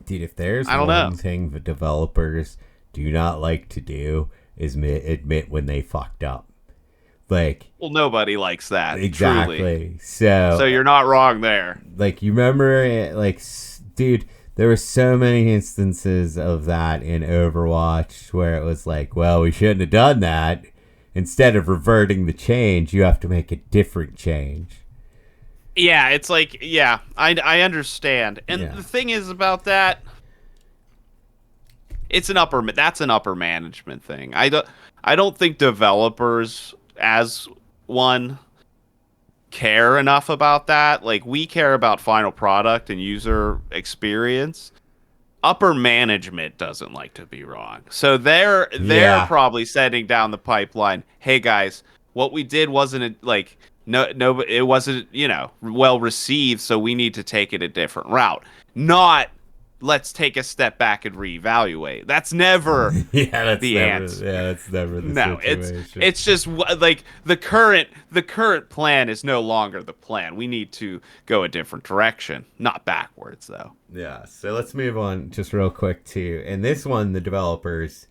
dude, if there's one thing the developers do not like to do is admit when they fucked up. Like, well, nobody likes that. Exactly. Truly. So you're not wrong there. Like, you remember, like, dude, there were so many instances of that in Overwatch where it was like, well, we shouldn't have done that. Instead of reverting the change, you have to make a different change. Yeah, it's like, yeah, I understand. And the thing is about that, that's an upper management thing. I don't think developers as one care enough about that. Like, we care about final product and user experience. Upper management doesn't like to be wrong. So they're probably setting down the pipeline. Hey guys, what we did wasn't like it wasn't, well received, so we need to take it a different route. Not let's take a step back and reevaluate. That's never the answer. Yeah, that's never the situation. It's just like the current plan is no longer the plan. We need to go a different direction, not backwards though. Yeah, so let's move on just real quick too. And this one, the developers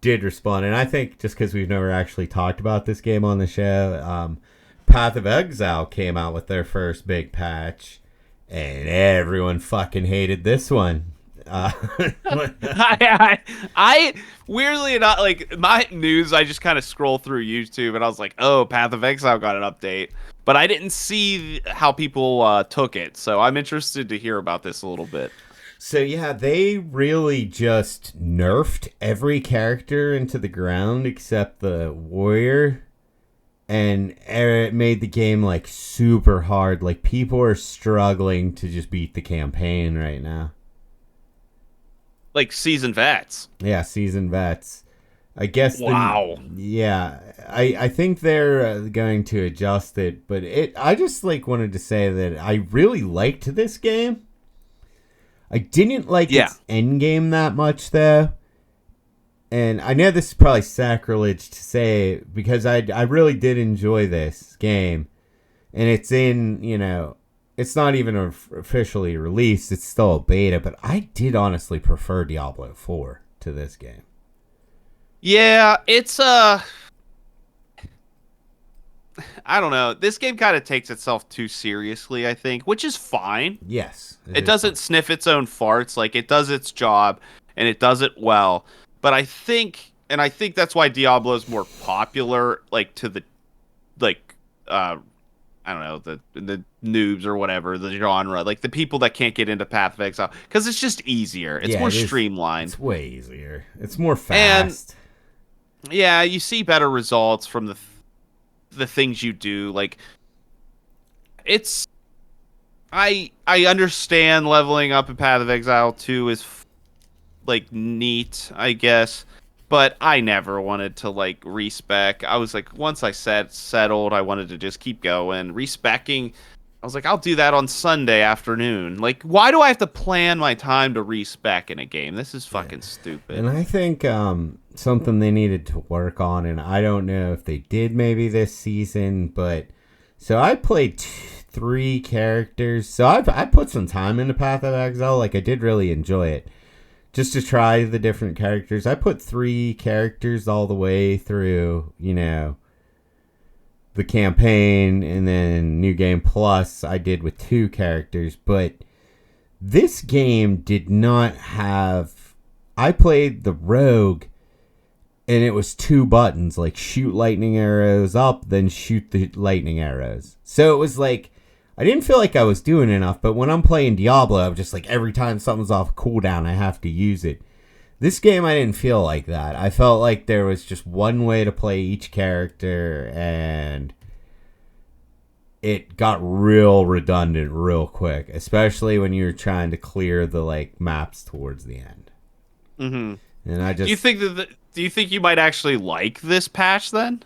did respond, and I think just because we've never actually talked about this game on the show, Path of Exile came out with their first big patch, and everyone fucking hated this one. I weirdly enough, like my news, I just kind of scroll through YouTube and I was like, oh, Path of Exile got an update, but I didn't see how people took it, so I'm interested to hear about this a little bit. So yeah, they really just nerfed every character into the ground except the warrior, and it made the game like super hard. Like people are struggling to just beat the campaign right now. Like seasoned vets. Yeah, seasoned vets. I guess. Wow. I think they're going to adjust it, but I just like wanted to say that I really liked this game. I didn't like its end game that much though. And I know this is probably sacrilege to say because I really did enjoy this game. And it's in, it's not even officially released. It's still a beta, but I did honestly prefer Diablo 4 to this game. Yeah, it's I don't know. This game kind of takes itself too seriously, I think, which is fine. Yes. It doesn't sniff its own farts. Like, it does its job, and it does it well. But I think that's why Diablo's more popular, like, to the, like, I don't know, the noobs or whatever, the genre. Like, the people that can't get into Path of Exile. Because it's just easier. It's more streamlined. It's way easier. It's more fast. And, yeah, you see better results from the things you do. Like, it's... I understand leveling up in Path of Exile 2 is like neat, I guess, but I never wanted to like respec. I was like, once I settled, I wanted to just keep going. Respecking, I was like, I'll do that on Sunday afternoon. Like, why do I have to plan my time to respec in a game? This is fucking stupid. And I think something they needed to work on, and I don't know if they did maybe this season, but so I played 3 characters. So I put some time into Path of Exile. Like, I did really enjoy it. Just to try the different characters. I put 3 characters all the way through, the campaign, and then New Game Plus I did with 2 characters. But this game did not have... I played the rogue, and it was 2 buttons. Like, shoot lightning arrows up, then shoot the lightning arrows. So it was like... I didn't feel like I was doing enough, but when I'm playing Diablo, I'm just like, every time something's off cooldown, I have to use it. This game, I didn't feel like that. I felt like there was just one way to play each character, and it got real redundant real quick, especially when you're trying to clear the like maps towards the end. Mm-hmm. And I just... Do you think you might actually like this patch then?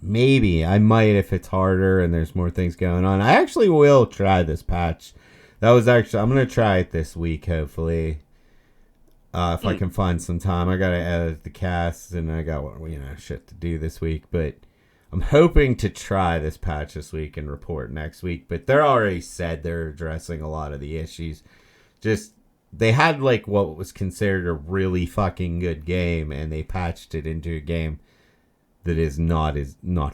Maybe. I might if it's harder and there's more things going on. I actually will try this patch. I'm going to try it this week, hopefully. If I can find some time. I got to edit the cast and I got, shit to do this week. But I'm hoping to try this patch this week and report next week. But they're already said they're addressing a lot of the issues. Just, they had like what was considered a really fucking good game and they patched it into a game that is not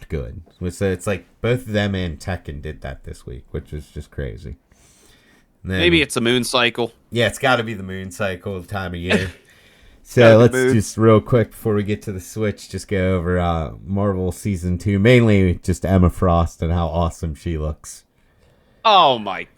good. So it's like both them and Tekken did that this week, which is just crazy. Then, maybe it's a moon cycle. Yeah, it's got to be the moon cycle time of year. So let's just real quick before we get to the Switch, just go over Marvel Season 2. Mainly just Emma Frost and how awesome she looks. Oh my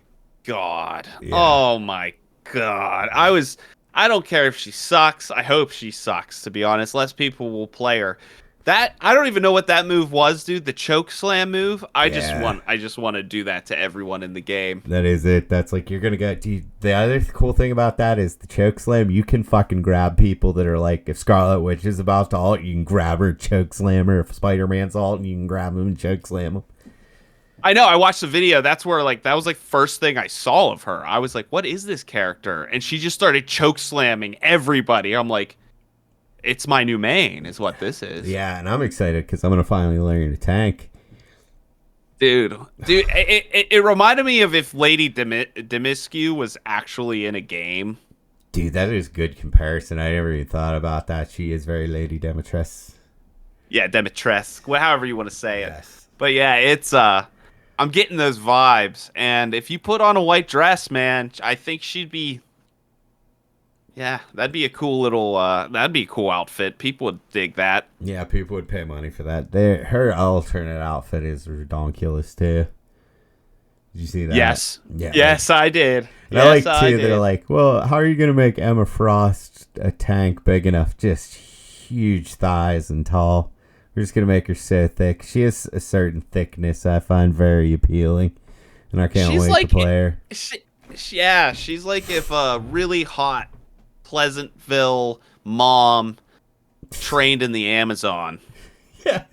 god. Yeah. Oh my god. I don't care if she sucks. I hope she sucks, to be honest. Less people will play her. That I don't even know what that move was, dude. The choke slam move. I just want to do that to everyone in the game. That is it. That's like you're gonna get. The other cool thing about that is the choke slam. You can fucking grab people that are like, if Scarlet Witch is about to ult, you can grab her, choke slam her. If Spider-Man's ult, you can grab him and choke slam him. I know. I watched the video. That's where that was like first thing I saw of her. I was like, what is this character? And she just started choke slamming everybody. I'm like, it's my new main, is what this is. Yeah, and I'm excited because I'm going to finally learn to tank. Dude, it reminded me of if Lady Dimitrescu was actually in a game. Dude, that is good comparison. I never even thought about that. She is very Lady Demetress. Yeah, Demetresque, however you want to say it. Yes. But yeah, it's I'm getting those vibes, and if you put on a white dress, man, I think she'd be. Yeah, that'd be a cool little. That'd be a cool outfit. People would dig that. Yeah, people would pay money for that. Her alternate outfit is ridiculous too. Did you see that? Yes. Yeah. Yes, I did. And I like too. They're like, well, how are you gonna make Emma Frost a tank big enough? Just huge thighs and tall. We're just gonna make her so thick. She has a certain thickness I find very appealing, and I can't wait to play her. Yeah, she's like if a really hot Pleasantville mom trained in the Amazon. Yeah.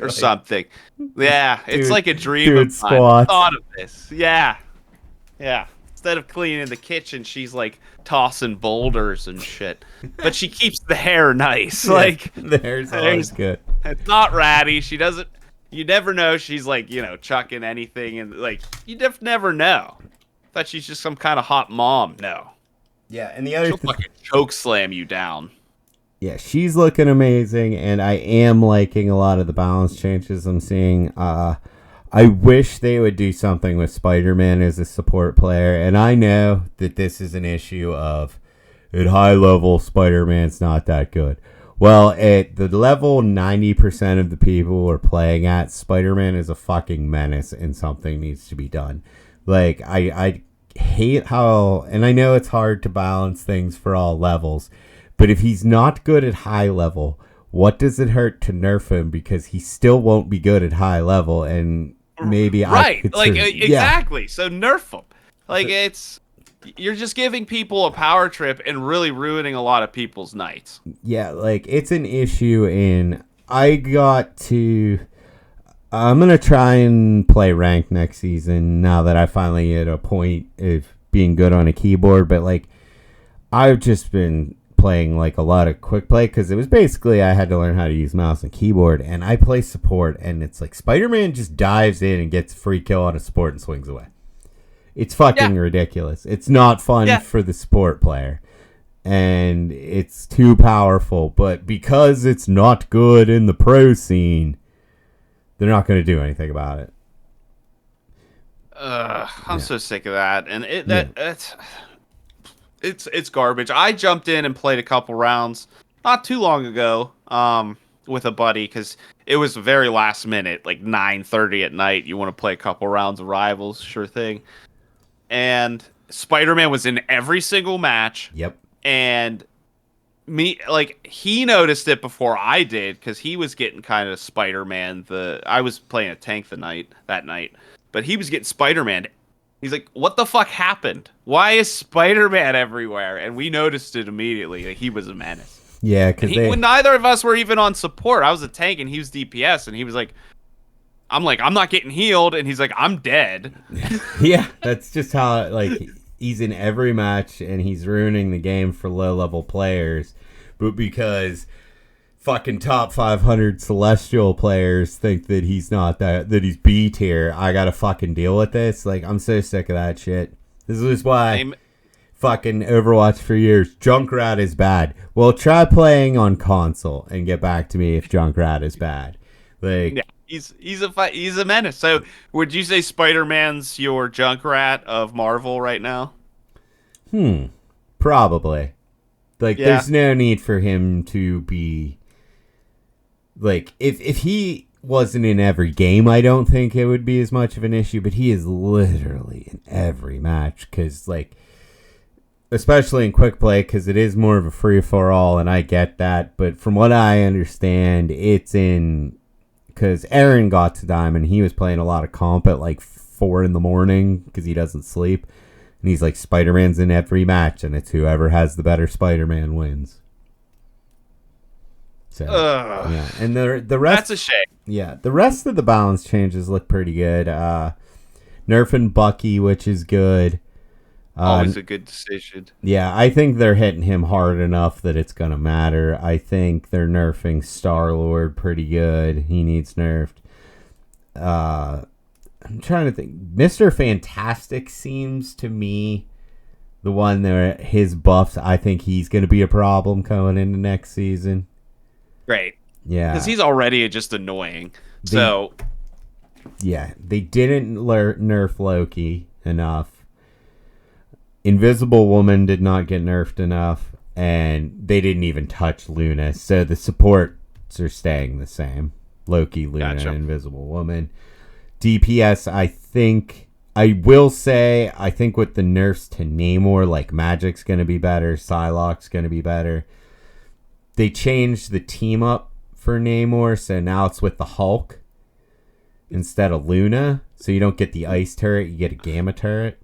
Or something. Yeah, it's like a dream dude of mine. I thought of this. Yeah. Yeah. Instead of cleaning the kitchen, she's like tossing boulders and shit. But she keeps the hair nice. Like the hair's always good. It's not ratty. She doesn't. You never know. She's like, chucking anything, and like you never know. Thought she's just some kind of hot mom. No. Yeah, and the other She'll fucking choke slam you down. Yeah, she's looking amazing, and I am liking a lot of the balance changes I'm seeing. I wish they would do something with Spider-Man as a support player, and I know that this is an issue of at high level, Spider-Man's not that good. Well, at the level 90% of the people are playing at, Spider-Man is a fucking menace, and something needs to be done. Like, I hate how, and I know it's hard to balance things for all levels, but if he's not good at high level, what does it hurt to nerf him? Because he still won't be good at high level, and maybe right, I could like exactly. Yeah. So nerf him. Like you're just giving people a power trip and really ruining a lot of people's nights. Yeah, like it's an issue, and I'm gonna try and play ranked next season now that I finally hit a point of being good on a keyboard. But like, I've just been playing like a lot of quick play because it was basically I had to learn how to use mouse and keyboard, and I play support, and it's like Spider-Man just dives in and gets a free kill on a support and swings away. It's fucking ridiculous. It's not fun for the support player, and it's too powerful, but because it's not good in the pro scene, they're not going to do anything about it. I'm so sick of that, and it's garbage. I jumped in and played a couple rounds not too long ago with a buddy because it was very last minute, like 9:30 at night. You want to play a couple rounds of Rivals, sure thing. And Spider-Man was in every single match. Yep. And he noticed it before I did because he was getting kind of Spider-Man. I was playing a tank that night, but he was getting Spider-Man. He's like, what the fuck happened? Why is Spider-Man everywhere? And we noticed it immediately. Like, he was a menace. Yeah, because when neither of us were even on support. I was a tank and he was DPS, and he was like, I'm not getting healed, and he's like, I'm dead. Yeah, that's just how, like, he's in every match, and he's ruining the game for low-level players. But because fucking top 500 Celestial players think that he's not that he's B tier, I gotta fucking deal with this. Like, I'm so sick of that shit. This is why fucking Overwatch for years. Junkrat is bad. Well, try playing on console and get back to me if Junkrat is bad. Like, yeah. He's a menace. So, would you say Spider-Man's your Junkrat of Marvel right now? Probably. Like, there's no need for him to be like, if he wasn't in every game, I don't think it would be as much of an issue. But he is literally in every match because, like, especially in quick play, because it is more of a free for all, and I get that. But from what I understand, it's in. Because Aaron got to Diamond, he was playing a lot of comp at like 4 a.m. because he doesn't sleep. And he's like, Spider-Man's in every match, and it's whoever has the better Spider-Man wins. So, yeah. And the rest... That's a shame. Yeah, the rest of the balance changes look pretty good. Nerfing Bucky, which is good. Always a good decision. Yeah, I think they're hitting him hard enough that it's going to matter. I think they're nerfing Star-Lord pretty good. He needs nerfed. I'm trying to think. Mr. Fantastic seems to me the one there, his buffs, I think he's going to be a problem coming into next season. Great. Yeah. Because he's already just annoying. They didn't nerf Loki enough. Invisible Woman did not get nerfed enough, and they didn't even touch Luna, so the supports are staying the same. Loki, Luna, Gotcha. Invisible Woman. DPS, I will say, I think with the nerfs to Namor, like Magic's going to be better, Psylocke's going to be better. They changed the team up for Namor, so now it's with the Hulk instead of Luna, so you don't get the ice turret, you get a gamma turret.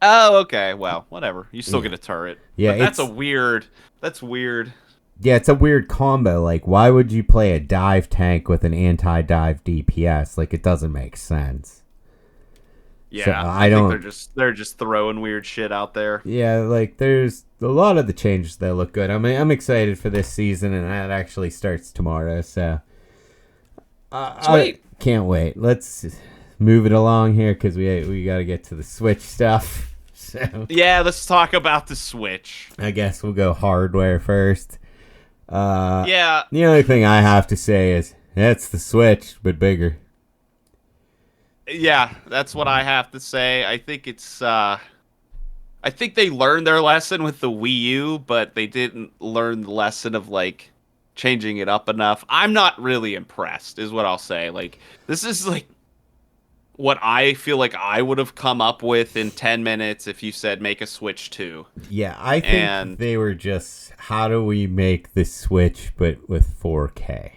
Oh, okay. Well, whatever. You still get a turret. Yeah, but that's weird. Yeah, it's a weird combo. Like, why would you play a dive tank with an anti-dive DPS? Like, it doesn't make sense. Yeah, so, I think they're just throwing weird shit out there. Yeah, like there's a lot of the changes that look good. I'm excited for this season, and that actually starts tomorrow. So, Sweet. I can't wait. Let's move it along here because we got to get to the Switch stuff. So yeah, let's talk about the Switch. I guess we'll go hardware first. Yeah. The only thing I have to say is it's the Switch, but bigger. Yeah, that's what I have to say. I think it's I think they learned their lesson with the Wii U, but they didn't learn the lesson of like changing it up enough. I'm not really impressed, is what I'll say. Like, this is like what I feel like I would have come up with in 10 minutes if you said make a Switch 2. Yeah, I think they were just, how do we make the Switch but with 4K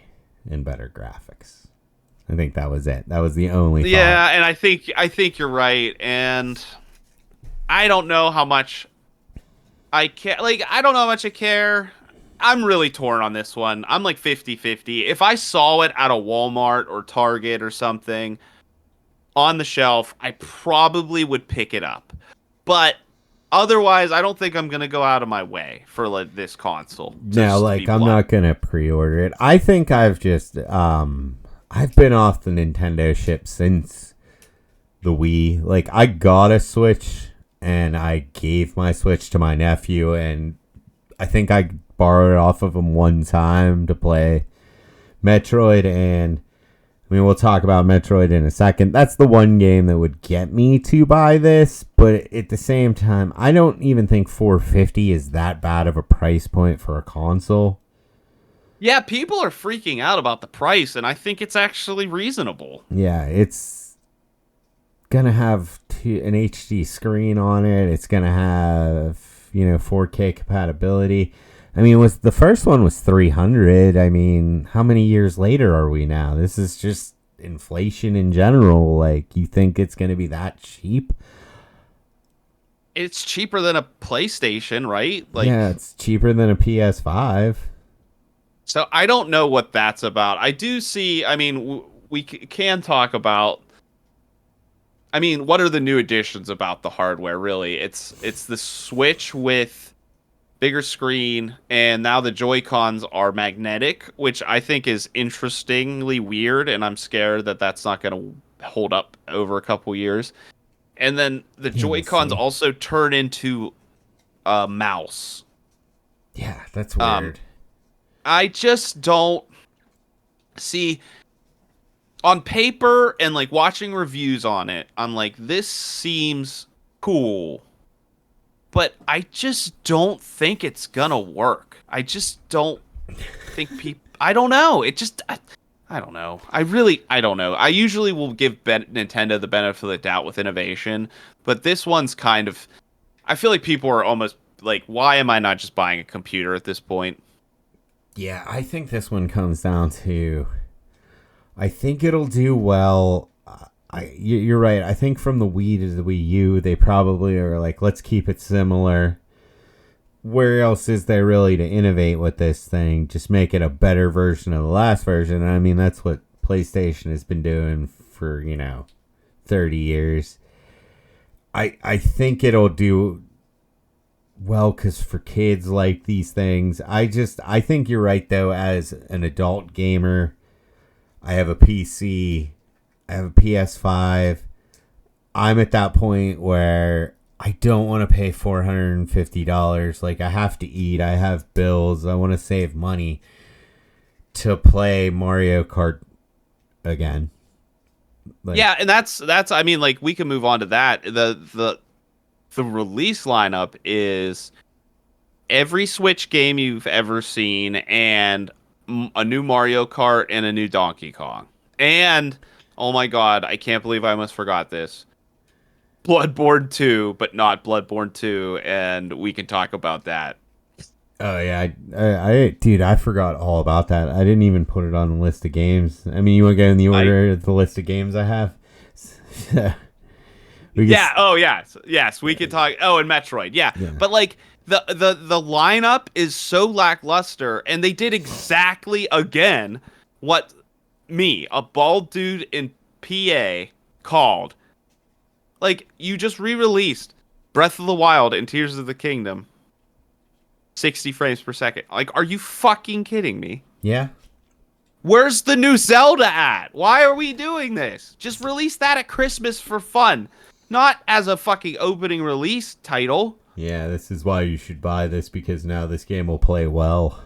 and better graphics? I think that was it. That was the only thought. Yeah, and I think you're right, and I don't know how much I care. Like, I don't know how much I care. I'm really torn on this one. I'm like 50-50. If I saw it at a Walmart or Target or something on the shelf, I probably would pick it up. But otherwise, I don't think I'm going to go out of my way for like this console. No, like I'm not going to pre-order it. I think I've just I've been off the Nintendo ship since the Wii. Like, I got a Switch and I gave my Switch to my nephew, and I think I borrowed it off of him one time to play Metroid, and I mean, we'll talk about Metroid in a second. That's the one game that would get me to buy this, but at the same time, I don't even think $450 is that bad of a price point for a console. Yeah, people are freaking out about the price, and I think it's actually reasonable. Yeah, it's gonna have an HD screen on it. It's gonna have, 4K compatibility. I mean, the first one was $300. I mean, how many years later are we now? This is just inflation in general. Like, you think it's going to be that cheap? It's cheaper than a PlayStation, right? Like, yeah, it's cheaper than a PS5. So I don't know what that's about. I do see, I mean, we can talk about, I mean, what are the new additions about the hardware, really? It's the Switch with bigger screen, and now the Joy-Cons are magnetic, which I think is interestingly weird, and I'm scared that that's not going to hold up over a couple years. And then the Joy-Cons also turn into a mouse. Yeah, that's weird. I just don't see on paper and like watching reviews on it. I'm like, this seems cool. But I just don't think it's gonna work. I just don't think people. I don't know. It just. I don't know. I don't know. I usually will give Nintendo the benefit of the doubt with innovation, but this one's kind of. I feel like people are almost like, why am I not just buying a computer at this point? Yeah, I think this one comes down to. I think it'll do well. You're right. I think from the Wii to the Wii U, they probably are like, let's keep it similar. Where else is there really to innovate with this thing? Just make it a better version of the last version. I mean, that's what PlayStation has been doing for, 30 years. I think it'll do well because for kids like these things. I think you're right, though, as an adult gamer. I have a PC. I have a PS5. I'm at that point where I don't want to pay $450. Like, I have to eat. I have bills. I want to save money to play Mario Kart again. Like, Yeah, and that's I mean, like, we can move on to that. The release lineup is every Switch game you've ever seen, and a new Mario Kart and a new Donkey Kong. And oh my god, I can't believe I almost forgot this. Bloodborne 2, but not Bloodborne 2, and we can talk about that. oh yeah, dude, I forgot all about that. I didn't even put it on the list of games. I mean, you want to go in the order of the list of games I have? Yeah. Oh, yes. We could talk. Oh, and Metroid. Yeah. But like the lineup is so lackluster, and they did exactly again what me, a bald dude in PA, called. Like, you just re-released Breath of the Wild and Tears of the Kingdom, 60 frames per second. Like, are you fucking kidding me? Yeah. Where's the new Zelda at? Why are we doing this? Just release that at Christmas for fun. Not as a fucking opening release title. Yeah, this is why you should buy this, because now this game will play well.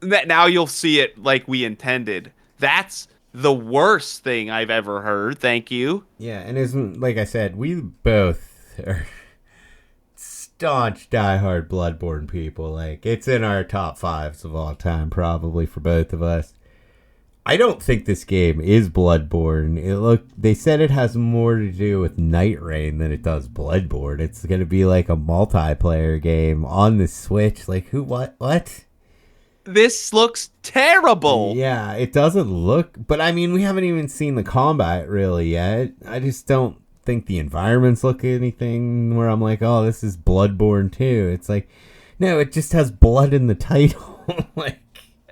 Now you'll see it like we intended. That's the worst thing I've ever heard. Thank you. Yeah, and isn't, like I said, we both are staunch diehard Bloodborne people. Like, it's in our top fives of all time, probably, for both of us. I don't think this game is Bloodborne. They said it has more to do with Night Rain than it does Bloodborne. It's going to be like a multiplayer game on the Switch. Like, what? This looks terrible. Yeah, it doesn't look, but I mean, we haven't even seen the combat really yet. I just don't think the environments look anything where I'm like, oh, this is Bloodborne 2. It's like, no, it just has blood in the title. Like,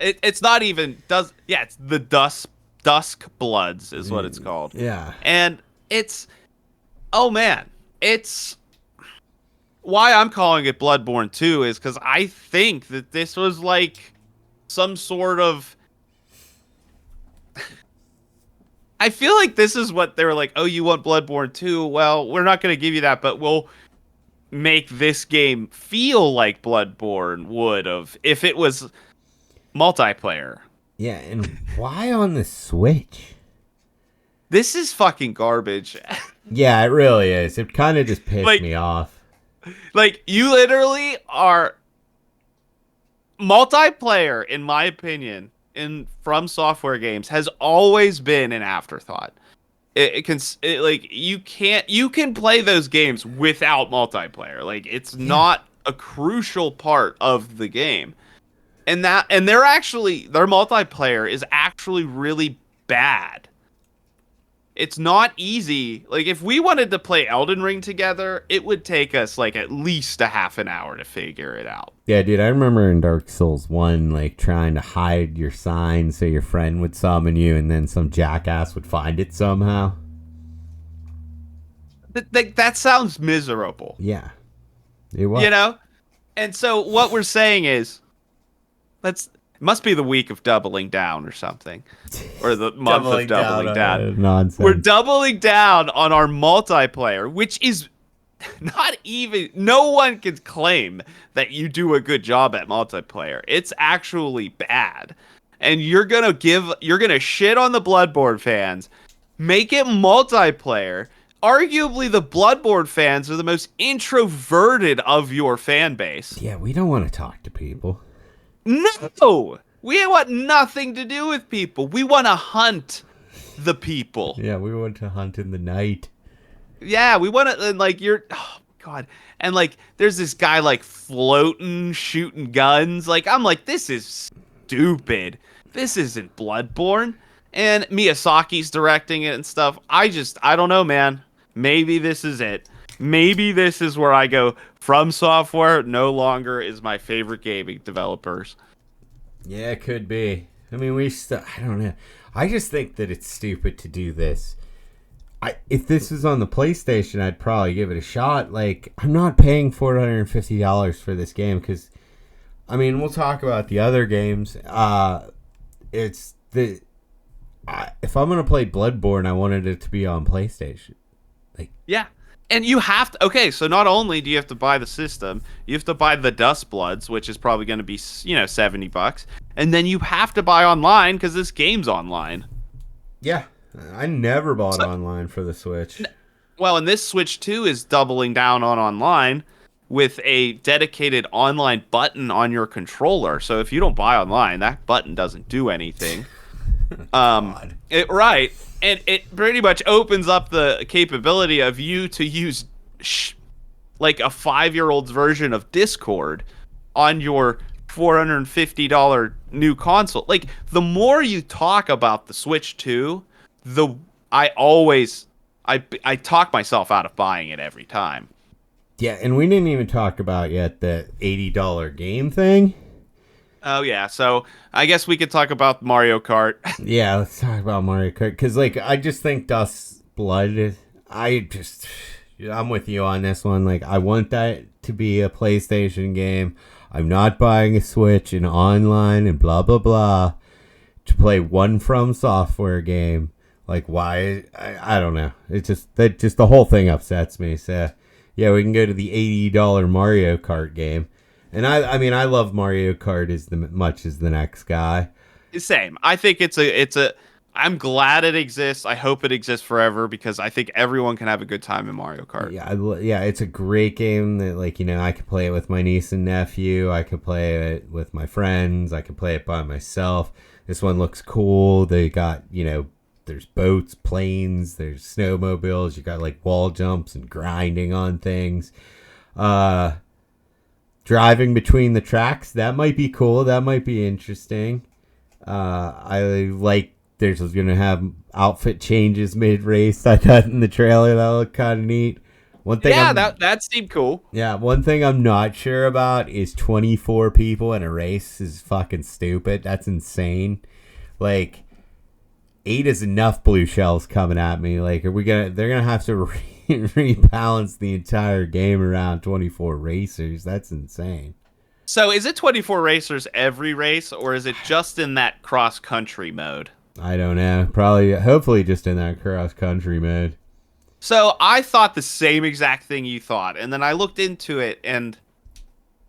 it's not even it's the Dusk Bloods is what it's called. Yeah. And it's it's why I'm calling it Bloodborne 2 is because I think that this was like some sort of I feel like this is what they were like, oh, you want Bloodborne 2? Well, we're not going to give you that, but we'll make this game feel like Bloodborne would have if it was multiplayer. Yeah, and why on the Switch? This is fucking garbage. Yeah, it really is. It kind of just pissed me off. Like, you literally are multiplayer, in my opinion, in From Software games has always been an afterthought. You can play those games without multiplayer. Like, it's not a crucial part of the game. And their multiplayer is actually really bad. It's not easy. Like, if we wanted to play Elden Ring together, it would take us like at least a half an hour to figure it out. Yeah, dude, I remember in Dark Souls 1, like, trying to hide your sign so your friend would summon you and then some jackass would find it somehow. That sounds miserable. Yeah. It was. You know? And so what we're saying is, it must be the week of doubling down or something. Or the month of doubling down. Nonsense. We're doubling down on our multiplayer, which is not even... No one can claim that you do a good job at multiplayer. It's actually bad. And you're gonna shit on the Bloodborne fans, make it multiplayer. Arguably, the Bloodborne fans are the most introverted of your fan base. Yeah, we don't want to talk to people. No! We want nothing to do with people. We want to hunt the people. Yeah, we want to hunt in the night. Yeah, we want to, and like, oh, God. And like, there's this guy like floating, shooting guns. Like, I'm like, this is stupid. This isn't Bloodborne. And Miyazaki's directing it and stuff. I don't know, man. Maybe this is it. Maybe this is where I go, From Software no longer is my favorite gaming developers. Yeah, it could be. I mean, I don't know. I just think that it's stupid to do this. If this was on the PlayStation, I'd probably give it a shot. Like, I'm not paying $450 for this game because, I mean, we'll talk about the other games. If I'm going to play Bloodborne, I wanted it to be on PlayStation. Yeah. And you have to, okay, so not only do you have to buy the system, you have to buy the Dust Bloods, which is probably going to be, $70. And then you have to buy online because this game's online. Yeah. I never bought So, online for the Switch. well, and this Switch 2 is doubling down on online with a dedicated online button on your controller. So if you don't buy online, that button doesn't do anything. Right. And it pretty much opens up the capability of you to use like a 5-year-old's version of Discord on your $450 new console. Like, the more you talk about the Switch 2, I always I talk myself out of buying it every time. Yeah, and we didn't even talk about yet the $80 game thing. Oh yeah, so I guess we could talk about Mario Kart. Yeah, let's talk about Mario Kart. Because, like, I just think Dust Blood, I'm with you on this one. Like, I want that to be a PlayStation game. I'm not buying a Switch and online and blah, blah, blah to play one From Software game. Like, why? I don't know. It's just the whole thing upsets me. So, yeah, we can go to the $80 Mario Kart game. And I mean, I love Mario Kart as much as the next guy. Same. I think it's a. I'm glad it exists. I hope it exists forever because I think everyone can have a good time in Mario Kart. Yeah, it's a great game that, like, I could play it with my niece and nephew. I could play it with my friends. I could play it by myself. This one looks cool. They got, there's boats, planes, there's snowmobiles. You got, like, wall jumps and grinding on things. Driving between the tracks, that might be cool. That might be interesting. I like there's going to have outfit changes mid-race. I thought in the trailer that looked kind of neat. One thing that seemed cool. Yeah, one thing I'm not sure about is 24 people in a race is fucking stupid. That's insane. Like, 8 is enough blue shells coming at me. Like, they're going to have to rebalance the entire game around 24 racers. That's insane. So is it 24 racers every race, or is it just in that cross-country mode? I don't know. Probably, hopefully just in that cross-country mode. So I thought the same exact thing you thought, and then I looked into it, and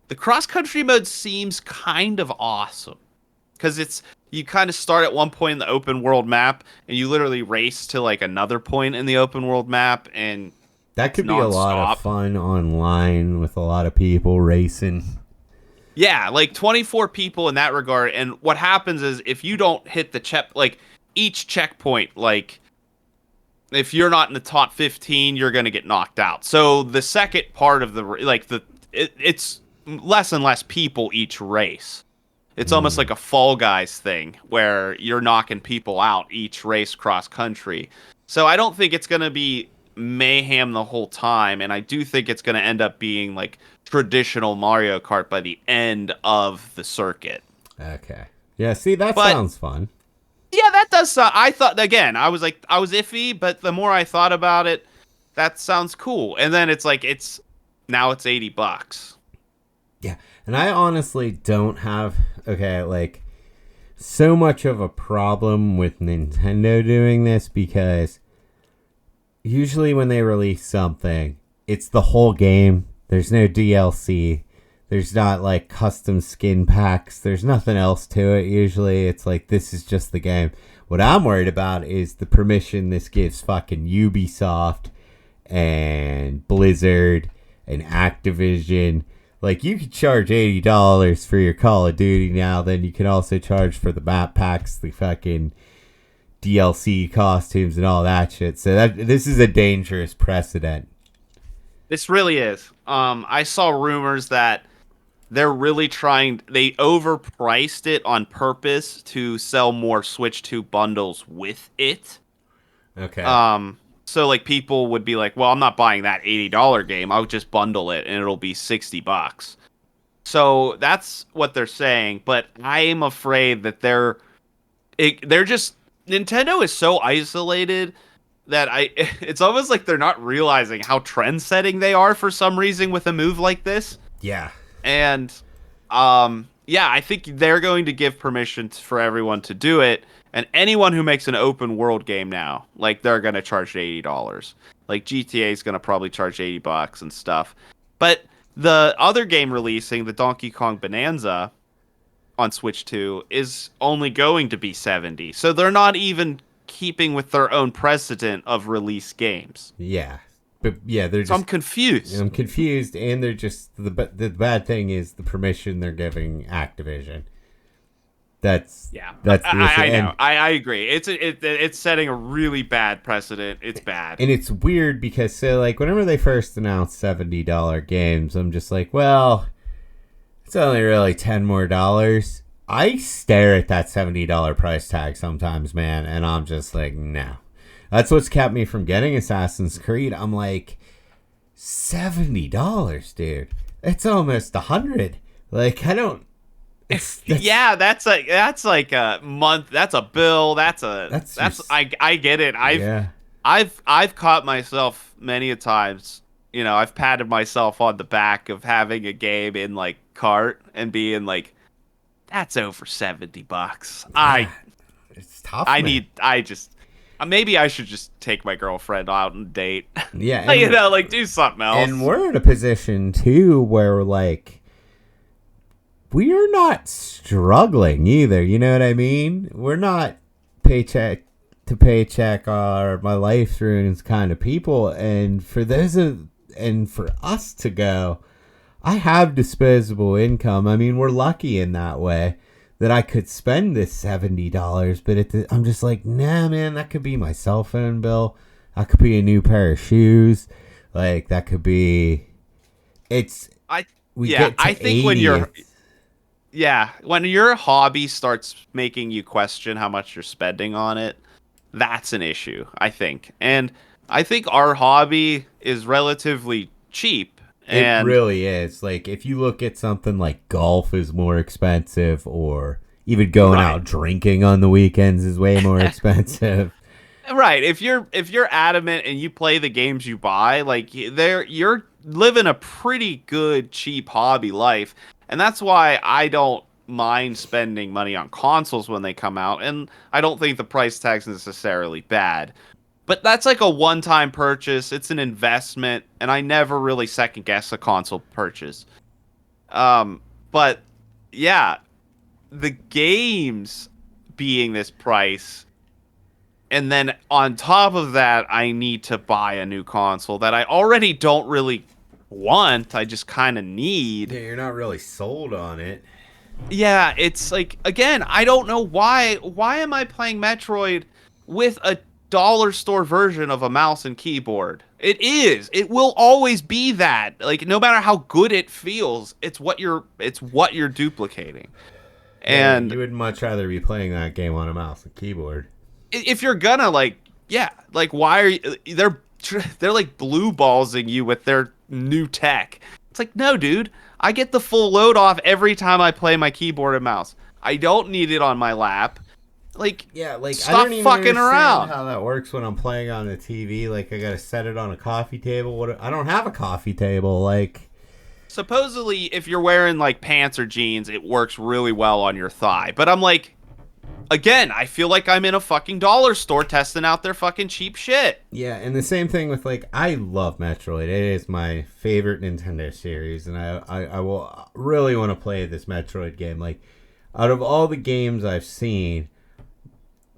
the cross-country mode seems kind of awesome. Because you kind of start at one point in the open world map, and you literally race to, like, another point in the open world map, and that could be a lot of fun online with a lot of people racing. Yeah, like 24 people in that regard, and what happens is if you don't hit each checkpoint, like, if you're not in the top 15, you're going to get knocked out. So the second part of it's less and less people each race. It's almost like a Fall Guys thing where you're knocking people out each race cross country. So I don't think it's going to be mayhem the whole time, and I do think it's going to end up being like traditional Mario Kart by the end of the circuit. Okay. Yeah, see, sounds fun. Yeah, that does sound... I thought, again, I was iffy, but the more I thought about it, that sounds cool. And then it's like, now it's $80. Yeah, and I honestly don't have, so much of a problem with Nintendo doing this, because usually when they release something, it's the whole game. There's no DLC. There's not, like, custom skin packs. There's nothing else to it. Usually it's like, this is just the game. What I'm worried about is the permission this gives fucking Ubisoft and Blizzard and Activision. Like, you could charge $80 for your Call of Duty now, then you can also charge for the map packs, the fucking DLC costumes and all that shit. So this is a dangerous precedent. This really is. I saw rumors that they're really they overpriced it on purpose to sell more Switch 2 bundles with it. Okay. So, like, people would be like, well, I'm not buying that $80 game. I'll just bundle it, and it'll be $60. So that's what they're saying, but I am afraid that they're just... Nintendo is so isolated that it's almost like they're not realizing how trend-setting they are for some reason with a move like this. Yeah. And, I think they're going to give permission for everyone to do it. And anyone who makes an open world game now, like, they're going to charge $80. Like GTA is gonna probably charge $80 and stuff. But the other game releasing, the Donkey Kong Bonanza on Switch 2, is only going to be 70. So they're not even keeping with their own precedent of release games. Yeah. But yeah, they're So just I'm confused. I'm confused, and they're just the bad thing is the permission they're giving Activision. That's the I issue. know. I agree. It's setting a really bad precedent. It's bad. And it's weird because so like whenever they first announced $70 games, I'm just like, well, it's only really $10 more. I stare at that $70 price tag sometimes, man, and I'm just like, no. That's what's kept me from getting Assassin's Creed. I'm like, $70, dude. It's almost $100. Like, I don't. Yeah, that's like a month. That's a bill. I get it. I've caught myself many a times. I've patted myself on the back of having a game in like cart and being like, that's over $70. It's tough. Maybe I should just take my girlfriend out and date. Yeah, like do something else. And we're in a position too where like we're not struggling either. You know what I mean? We're not paycheck to paycheck or my life ruins kind of people. And for us to go, I have disposable income. I mean, we're lucky in that way that I could spend this $70, but I'm just like, nah, man, that could be my cell phone bill. That could be a new pair of shoes. Like that could be. I think when your hobby starts making you question how much you're spending on it, that's an issue, I think. And I think our hobby is relatively cheap. And it really is. Like, if you look at something like golf is more expensive, or even going out drinking on the weekends is way more expensive. Right. If you're adamant and you play the games you buy, like you're living a pretty good cheap hobby life. And that's why I don't mind spending money on consoles when they come out, and I don't think the price tag's necessarily bad. But that's like a one-time purchase. It's an investment, and I never really second-guess a console purchase. But, yeah, the games being this price, and then on top of that, I need to buy a new console that I already don't really want. I just kind of need. Yeah, you're not really sold on it. Yeah, it's like, again, I don't know why. Why am I playing Metroid with a dollar store version of a mouse and keyboard? It will always be that. Like, no matter how good it feels, it's what you're duplicating. And you would much rather be playing that game on a mouse and keyboard. If you're gonna why are you, they're like blue ballsing you with their new tech. It's like, no, dude, I get the full load off every time I play my keyboard and mouse. I don't need it on my lap. Like, yeah, like stop I don't even fucking understand around. how that works when I'm playing on the TV. Like, I gotta set it on a coffee table. I don't have a coffee table. Like, supposedly, if you're wearing like pants or jeans, it works really well on your thigh. But I'm like, again, I feel like I'm in a fucking dollar store testing out their fucking cheap shit. Yeah, and the same thing with, like, I love Metroid. It is my favorite Nintendo series, and I will really want to play this Metroid game. Like, out of all the games I've seen,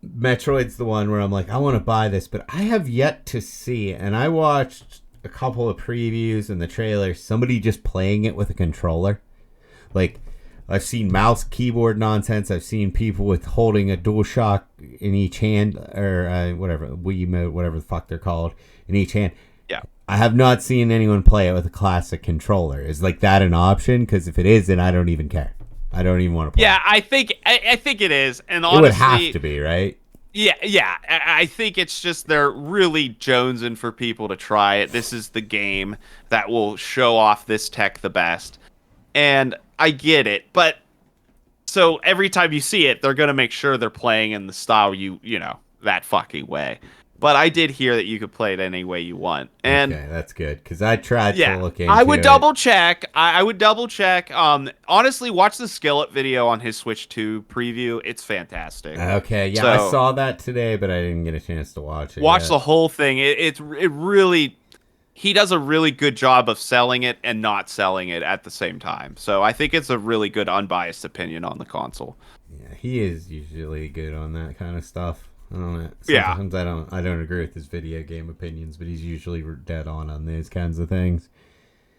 Metroid's the one where I'm like, I want to buy this, but I have yet to see, and I watched a couple of previews and the trailers, somebody just playing it with a controller. Like, I've seen mouse keyboard nonsense. I've seen people with holding a DualShock in each hand, or whatever, Wiimote, whatever the fuck they're called, in each hand. Yeah. I have not seen anyone play it with a classic controller. Is like that an option? Because if it is, then I don't even care. I don't even want to play. Yeah, I think it is, and honestly, it would have to be, right? Yeah. I think it's just they're really jonesing for people to try it. This is the game that will show off this tech the best, and I get it. But so every time you see it, they're gonna make sure they're playing in the style you know, that fucking way. But I did hear that you could play it any way you want. And Okay, that's good because I tried to yeah, look I into would it. double check. I would double check. Honestly, watch the Skillet video on his Switch 2 preview. It's fantastic. Okay, yeah, I So saw that today, but I didn't get a chance to watch it watch yet. the whole thing. It really he does a really good job of selling it and not selling it at the same time. So I think it's a really good unbiased opinion on the console. Yeah, he is usually good on that kind of stuff. I don't know. Yeah. Sometimes I don't agree with his video game opinions, but he's usually dead on these kinds of things.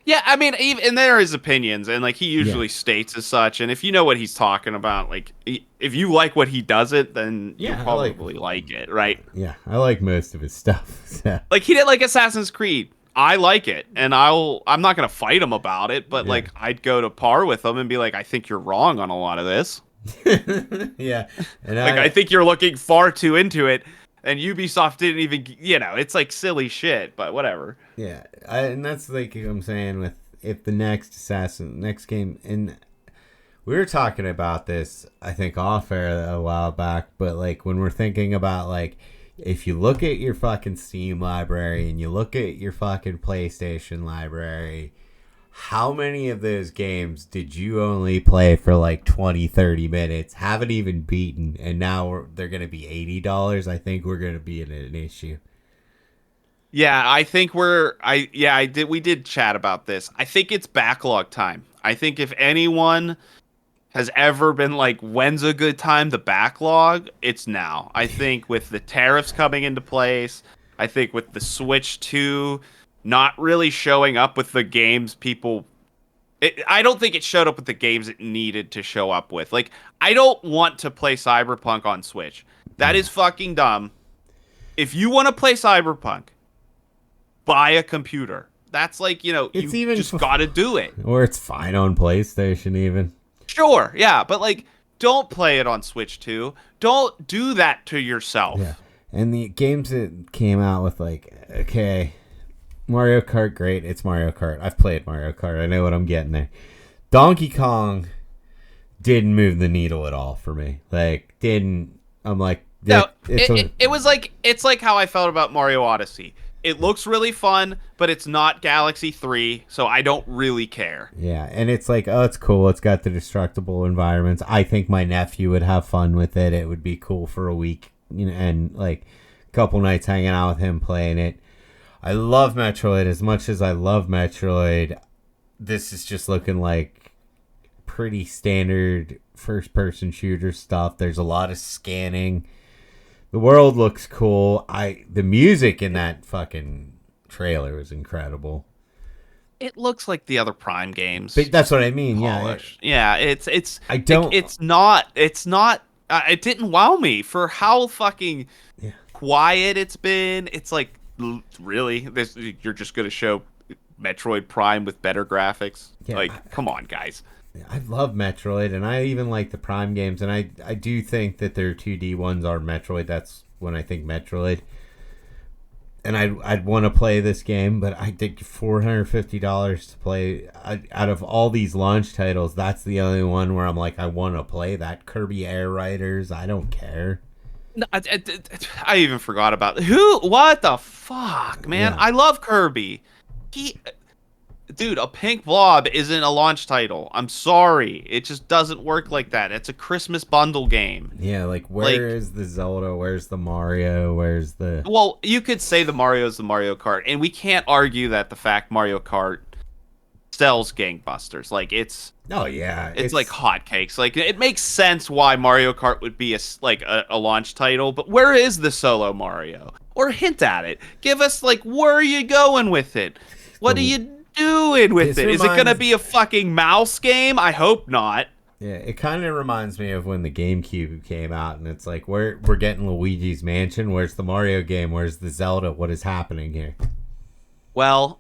Yeah, I mean, even and there are his opinions, and like he usually states as such. And if you know what he's talking about, like if you like what he does it, then Yeah, you'll probably like it, right? Yeah, I like most of his stuff. So. Like he did like Assassin's Creed. I like it, and I'm not gonna fight him about it, but Yeah. like I'd go to par with him and be like, I think you're wrong on a lot of this. Yeah, and Like I think you're looking far too into it, and Ubisoft didn't even, it's like silly shit, but whatever. yeah, and that's like I'm saying with if the next game, and we were talking about this I think off air a while back, but like when we're thinking about like if you look at your fucking Steam library and you look at your fucking PlayStation library, how many of those games did you only play for like 20, 30 minutes, haven't even beaten, and now they're going to be $80? I think we're going to be in an issue. Yeah, I think we did chat about this. I think it's backlog time. I think if anyone has ever been like, when's a good time to backlog, it's now. I think with the tariffs coming into place, I think with the Switch 2 not really showing up with the games I don't think it showed up with the games it needed to show up with. Like, I don't want to play Cyberpunk on Switch. That is fucking dumb. If you want to play Cyberpunk, buy a computer. That's like, It's you even just gotta do it. Or it's fine on PlayStation even. Sure, yeah, but like, don't play it on Switch 2. Don't do that to yourself. Yeah. And the games that came out with like, okay, Mario Kart, great. It's Mario Kart. I've played Mario Kart. I know what I'm getting there. Donkey Kong didn't move the needle at all for me. Like, didn't. I'm like, No, it's like how I felt about Mario Odyssey. It looks really fun, but it's not Galaxy 3, so I don't really care. Yeah, and it's like, oh, it's cool. It's got the destructible environments. I think my nephew would have fun with it. It would be cool for a week, and like a couple nights hanging out with him playing it. I love Metroid as much as I love Metroid. This is just looking like pretty standard first-person shooter stuff. There's a lot of scanning. The world looks cool. The music in that fucking trailer was incredible. It looks like the other Prime games. But that's what I mean. Polished. Yeah, it's. I don't. It's not. It didn't wow me for how fucking quiet it's been. It's like, really, you're just gonna show Metroid Prime with better graphics? Yeah, like, come on, guys. I love Metroid, and I even like the Prime games, and I do think that their 2D ones are Metroid. That's when I think Metroid. And I'd want to play this game, but I think $450 to play. Out of all these launch titles, that's the only one where I'm like, I want to play that. Kirby Air Riders, I don't care. No, I even forgot about what the fuck, man. Yeah. I love Kirby. Dude, a pink blob isn't a launch title. I'm sorry. It just doesn't work like that. It's a Christmas bundle game. Yeah, like where is the Zelda? Where's the Mario? Where's the... Well, you could say the Mario's the Mario Kart, and we can't argue that the fact Mario Kart sells gangbusters. Like, it's... Oh, yeah. It's like hotcakes. Like, it makes sense why Mario Kart would be a launch title, but where is the solo Mario? Or hint at it. Give us, like, where are you going with it? What are you doing with it? Is it gonna be a fucking mouse game? I hope not. Yeah, it kind of reminds me of when the GameCube came out, and it's like, we're getting Luigi's Mansion. Where's the Mario game? Where's the Zelda? What is happening here? Well,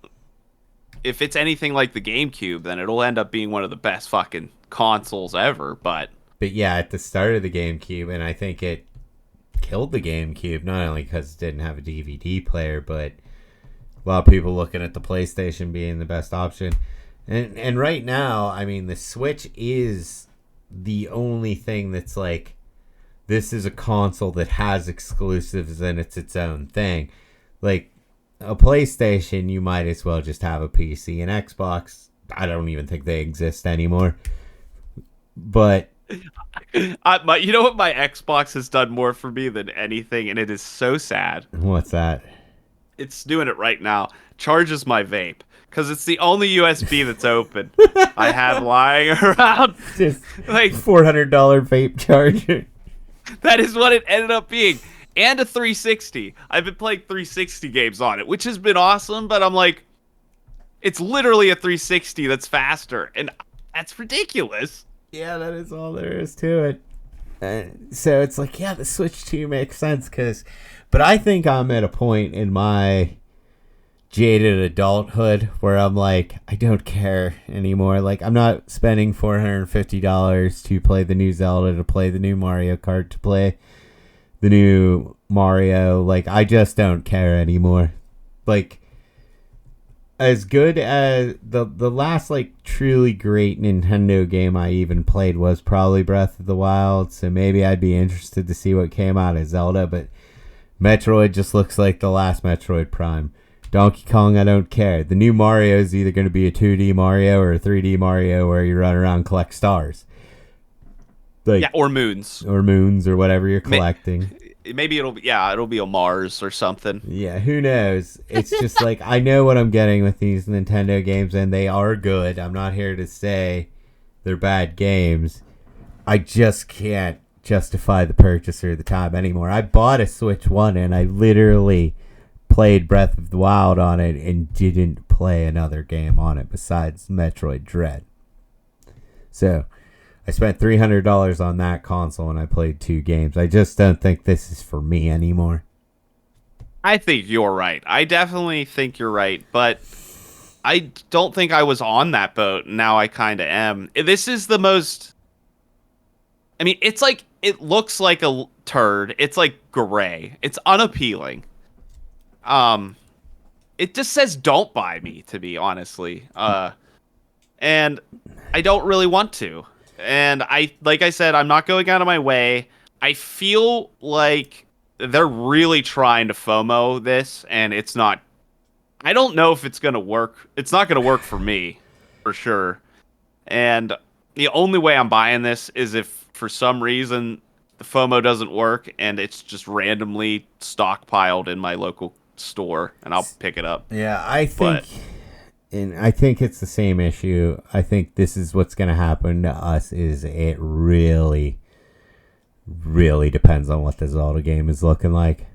if it's anything like the GameCube, then it'll end up being one of the best fucking consoles ever. But yeah, at the start of the GameCube, and I think it killed the GameCube, not only because it didn't have a DVD player, but a lot of people looking at the PlayStation being the best option. And right now, I mean, the Switch is the only thing that's like this is a console that has exclusives and it's its own thing. Like a PlayStation, you might as well just have a PC. And Xbox, I don't even think they exist anymore. But You know what my Xbox has done more for me than anything, and it is so sad. what's that? It's doing it right now. Charges my vape because it's the only USB that's open. I have lying around. Just Like $400 vape charger. that is what it ended up being, and a 360. I've been playing 360 games on it, which has been awesome. But I'm like, it's literally a 360 that's faster, and that's ridiculous. Yeah, that is all there is to it. So it's like, yeah, the Switch 2 makes sense, but I think I'm at a point in my jaded adulthood where I'm like, I don't care anymore. Like, I'm not spending $450 to play the new Zelda, to play the new Mario Kart, to play the new Mario. Like, I just don't care anymore. Like, as good as the last like truly great Nintendo game I even played was probably Breath of the Wild, so maybe I'd be interested to see what came out of Zelda, but Metroid just looks like the last Metroid Prime. Donkey Kong, I don't care. The new Mario is either going to be a 2D Mario or a 3D Mario where you run around and collect stars. Like, Yeah, or moons. or moons or whatever you're collecting. Maybe it'll be a Mars or something. Yeah, who knows? It's just like, I know what I'm getting with these Nintendo games, and they are good. I'm not here to say they're bad games. I just can't justify the purchase or the time anymore. I bought a Switch 1, and I literally played Breath of the Wild on it and didn't play another game on it besides Metroid Dread. So I spent $300 on that console and I played 2 games. I just don't think this is for me anymore. I think you're right. I definitely think you're right, but I don't think I was on that boat. Now I kind of am. This is the most. I mean, it's like it looks like a turd. It's like gray. It's unappealing. It just says "Don't buy me," to be honestly. And I don't really want to. And like I said, I'm not going out of my way. I feel like they're really trying to FOMO this, and it's not. I don't know if it's gonna work. It's not gonna work for me, for sure. And the only way I'm buying this is if, for some reason, the FOMO doesn't work, and it's just randomly stockpiled in my local store, and I'll pick it up. Yeah, I think it's the same issue. I think this is what's going to happen to us. Is it really, really depends on what the Zelda game is looking like.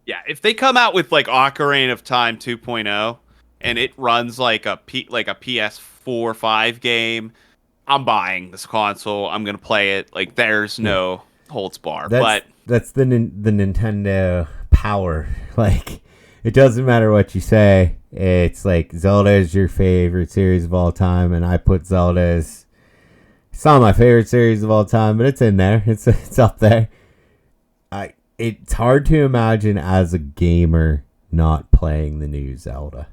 Yeah, if they come out with like Ocarina of Time 2.0 and it runs like a PS4 5 game, I'm buying this console. I'm gonna play it. Like, there's no holds bar. That's the Nintendo power. Like, it doesn't matter what you say. It's like Zelda is your favorite series of all time, and I put Zelda as, it's not my favorite series of all time, but it's in there. It's up there. It's hard to imagine as a gamer not playing the new Zelda.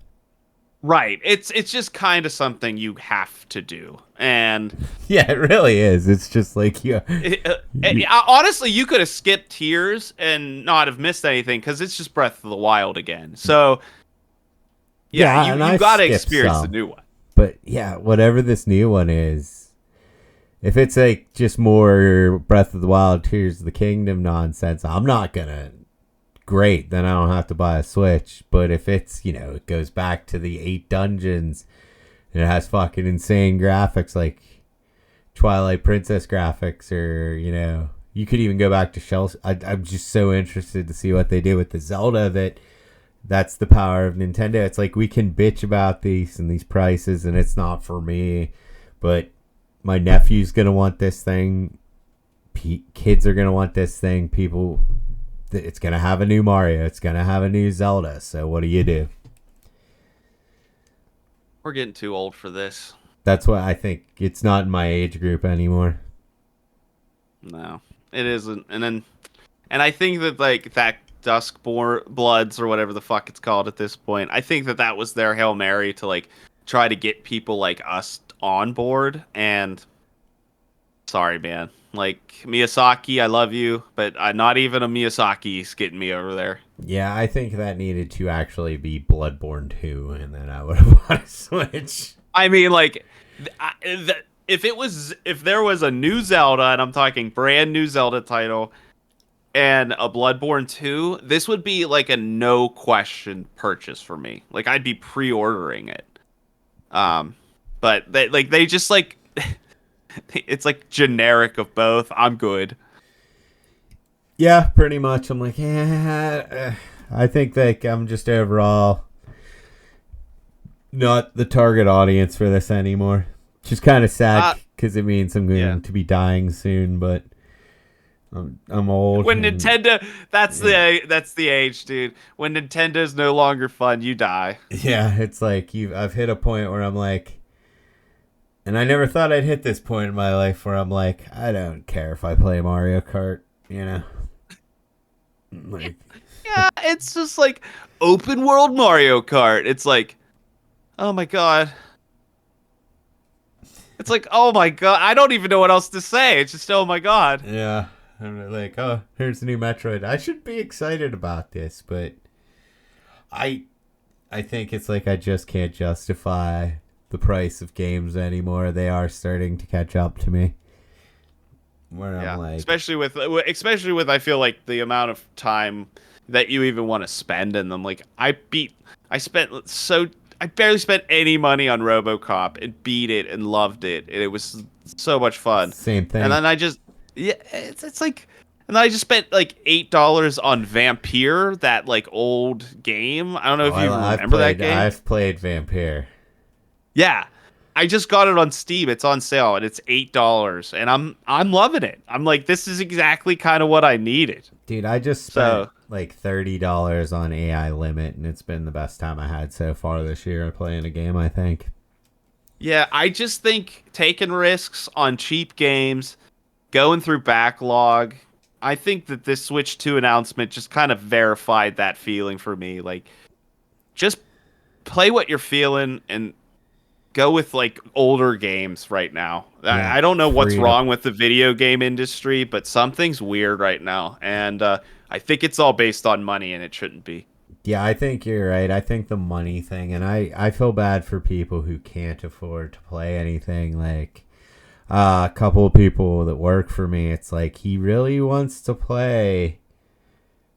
Right. It's just kind of something you have to do. And yeah, it really is. It's just like, honestly, you could have skipped Tears and not have missed anything because it's just Breath of the Wild again. So yeah, you got to experience the new one. But yeah, whatever this new one is, if it's like just more Breath of the Wild, Tears of the Kingdom nonsense, I'm not gonna. Great, then I don't have to buy a Switch. But if it's, it goes back to the 8 dungeons and it has fucking insane graphics like Twilight Princess graphics, or you could even go back to Shell. I'm just so interested to see what they do with the Zelda. That's the power of Nintendo. It's like, we can bitch about these and these prices and it's not for me, but my nephew's gonna want this thing. Kids are gonna want this thing. People. It's going to have a new Mario. It's going to have a new Zelda. So what do? We're getting too old for this. That's why I think it's not in my age group anymore. No, it isn't. And I think that like that Duskborn Bloods or whatever the fuck it's called at this point, I think that was their Hail Mary to like try to get people like us on board. And Sorry, man. Like Miyazaki, I love you, but not even a Miyazaki's getting me over there. Yeah, I think that needed to actually be Bloodborne 2, and then I would have bought a Switch. I mean, like, if there was a new Zelda, and I'm talking brand new Zelda title, and a Bloodborne 2, this would be like a no question purchase for me. Like I'd be pre-ordering it. But they just like it's like generic of both. I'm good. Yeah, pretty much. I'm like, I think that I'm just overall not the target audience for this anymore. Just kind of sad because it means I'm going to be dying soon, but I'm old. When Nintendo, that's the age, dude. When Nintendo's no longer fun, you die. Yeah, it's like I've hit a point where I'm like, and I never thought I'd hit this point in my life where I'm like, I don't care if I play Mario Kart, you know. Like, yeah, it's just like open world Mario Kart. It's like, oh my god. It's like, oh my god. I don't even know what else to say. It's just, oh my god. Yeah. I'm like, oh, here's the new Metroid. I should be excited about this, but I think it's like I just can't justify the price of games anymore. They are starting to catch up to me. Where I'm like, especially with I feel like the amount of time that you even want to spend in them. Like I barely spent any money on RoboCop and beat it and loved it, and it was so much fun. Same thing. And then it's like, and then I just spent like $8 on Vampire, that like old game. I don't know if you remember that game. I've played Vampire. Yeah, I just got it on Steam. It's on sale and it's $8, and I'm loving it. I'm like, this is exactly kind of what I needed. Dude, I just spent like $30 on AI Limit, and it's been the best time I had so far this year playing a game, I think. Yeah, I just think taking risks on cheap games, going through backlog, I think that this Switch 2 announcement just kind of verified that feeling for me. Like, just play what you're feeling and go with like older games right now. Yeah, I don't know what's wrong with the video game industry, but something's weird right now. And I think it's all based on money, and it shouldn't be. Yeah, I think you're right. I think the money thing, and I feel bad for people who can't afford to play anything. Like, a couple of people that work for me, it's like he really wants to play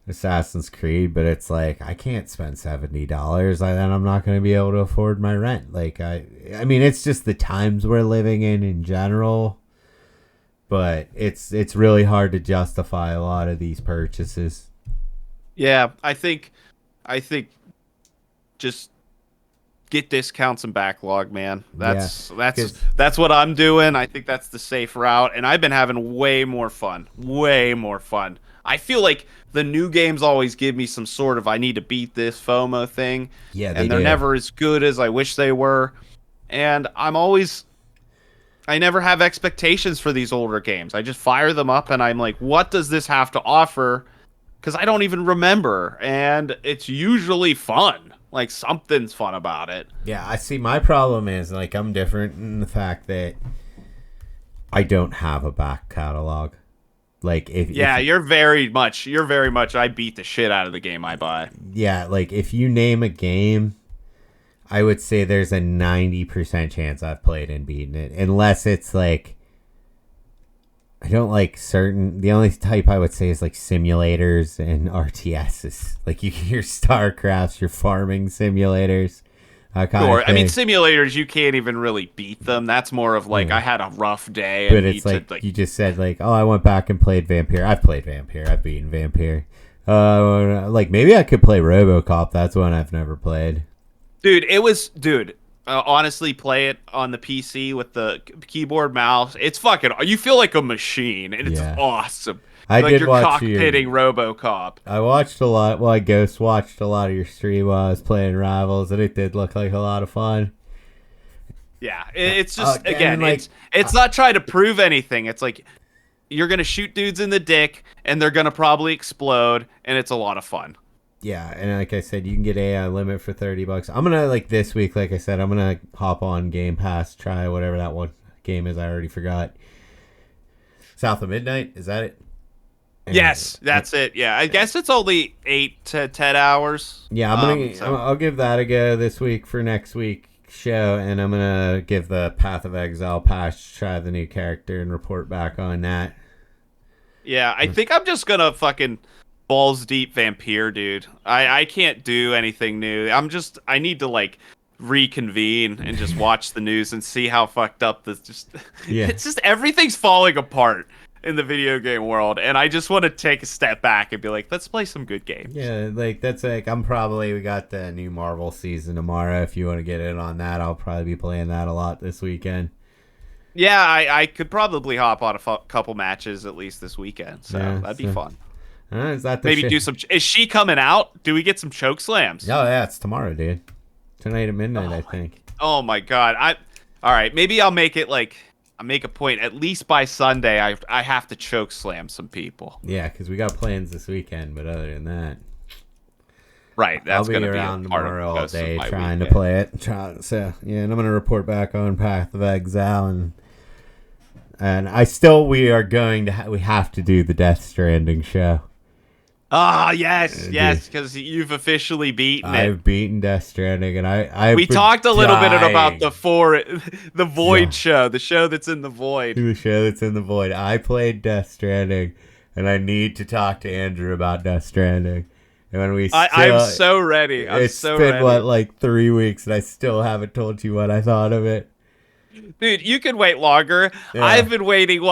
Assassin's Creed, but it's like I can't spend $70, then I'm not going to be able to afford my rent. Like I mean, it's just the times we're living in general, but it's really hard to justify a lot of these purchases. Yeah, I think just get discounts and backlog, man. That's what I'm doing. I think that's the safe route, and I've been having way more fun. I feel like the new games always give me some sort of I need to beat this FOMO thing. Yeah, and they're never as good as I wish they were. And I never have expectations for these older games. I just fire them up and I'm like, what does this have to offer? Because I don't even remember, and it's usually fun. Like, something's fun about it. Yeah, I see. My problem is, like, I'm different in the fact that I don't have a back catalog. Like, you're very much. I beat the shit out of the game I buy. Yeah, like if you name a game, I would say there's a 90% chance I've played and beaten it, unless it's like. I don't like certain. The only type I would say is like simulators and RTSs. Like your StarCrafts, your farming simulators. Sure. I mean, simulators, you can't even really beat them. That's more of like, I had a rough day. But it's like you just said, like, oh, I went back and played Vampire. I've played Vampire. I've beaten Vampire. Like maybe I could play RoboCop. That's one I've never played. Dude. Honestly, play it on the PC with the keyboard mouse. It's fucking. You feel like a machine, and it's awesome. I did watch cockpitting RoboCop. I watched a lot. Well, I ghost watched a lot of your stream while I was playing Rivals, and it did look like a lot of fun. Yeah, it's just it's not trying to prove anything. It's like you're gonna shoot dudes in the dick, and they're gonna probably explode, and it's a lot of fun. Yeah, and like I said, you can get AI Limit for $30. I'm gonna this week, like I said, I'm gonna hop on Game Pass, try whatever that one game is. I already forgot, South of Midnight. Is that it? Yes, that's it. Yeah, I guess it's only 8 to 10 hours. Yeah, I'll give that a go this week for next week's show, and I'm gonna give the Path of Exile patch, try the new character, and report back on that. Yeah, I think I'm just gonna fucking balls deep vampire, dude. I can't do anything new. I need to like reconvene and just watch the news and see how fucked up this just. Yeah. It's just everything's falling apart in the video game world, and I just want to take a step back and be like, let's play some good games. Yeah, like that's like we got the new Marvel season tomorrow. If you want to get in on that, I'll probably be playing that a lot this weekend. Yeah, I could probably hop on a couple matches at least this weekend, so that'd be fun. Is that maybe do some? Is she coming out? Do we get some choke slams? Oh yeah, it's tomorrow, dude. Tonight at midnight, I think. Oh my god! All right, maybe I'll make it like. I make a point at least by Sunday I have to choke slam some people. Yeah, because we got plans this weekend, but other than that, right, that's I'll be around tomorrow all day trying to play it. So yeah, and I'm gonna report back on Path of Exile, and we are going to we have to do the Death Stranding show. Ah, yes, because you've officially beaten it. I've beaten Death Stranding, and we talked a little bit about the Void show, the show that's in the Void. The show that's in the Void. I played Death Stranding, and I need to talk to Andrew about Death Stranding. And when I'm so ready. It's been like 3 weeks, and I still haven't told you what I thought of it. Dude, you can wait longer. Yeah. I've been waiting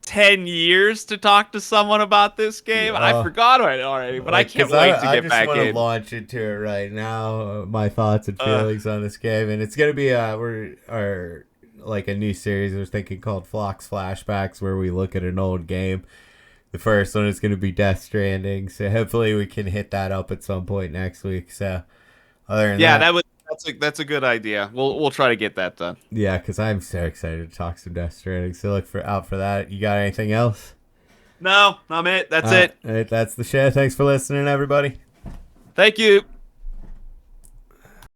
10 years to talk to someone about this game. I forgot it already, but I can't wait to get back in. I just want to launch into it right now. My thoughts and feelings on this game, and it's gonna be a new series we're thinking called Flock's Flashbacks, where we look at an old game. The first one is gonna be Death Stranding, so hopefully we can hit that up at some point next week. So other than that's a good idea. We'll try to get that done. Yeah, because I'm so excited to talk some Death Stranding. So look out for that. You got anything else? No, I'm it. That's it. That's the show. Thanks for listening, everybody. Thank you.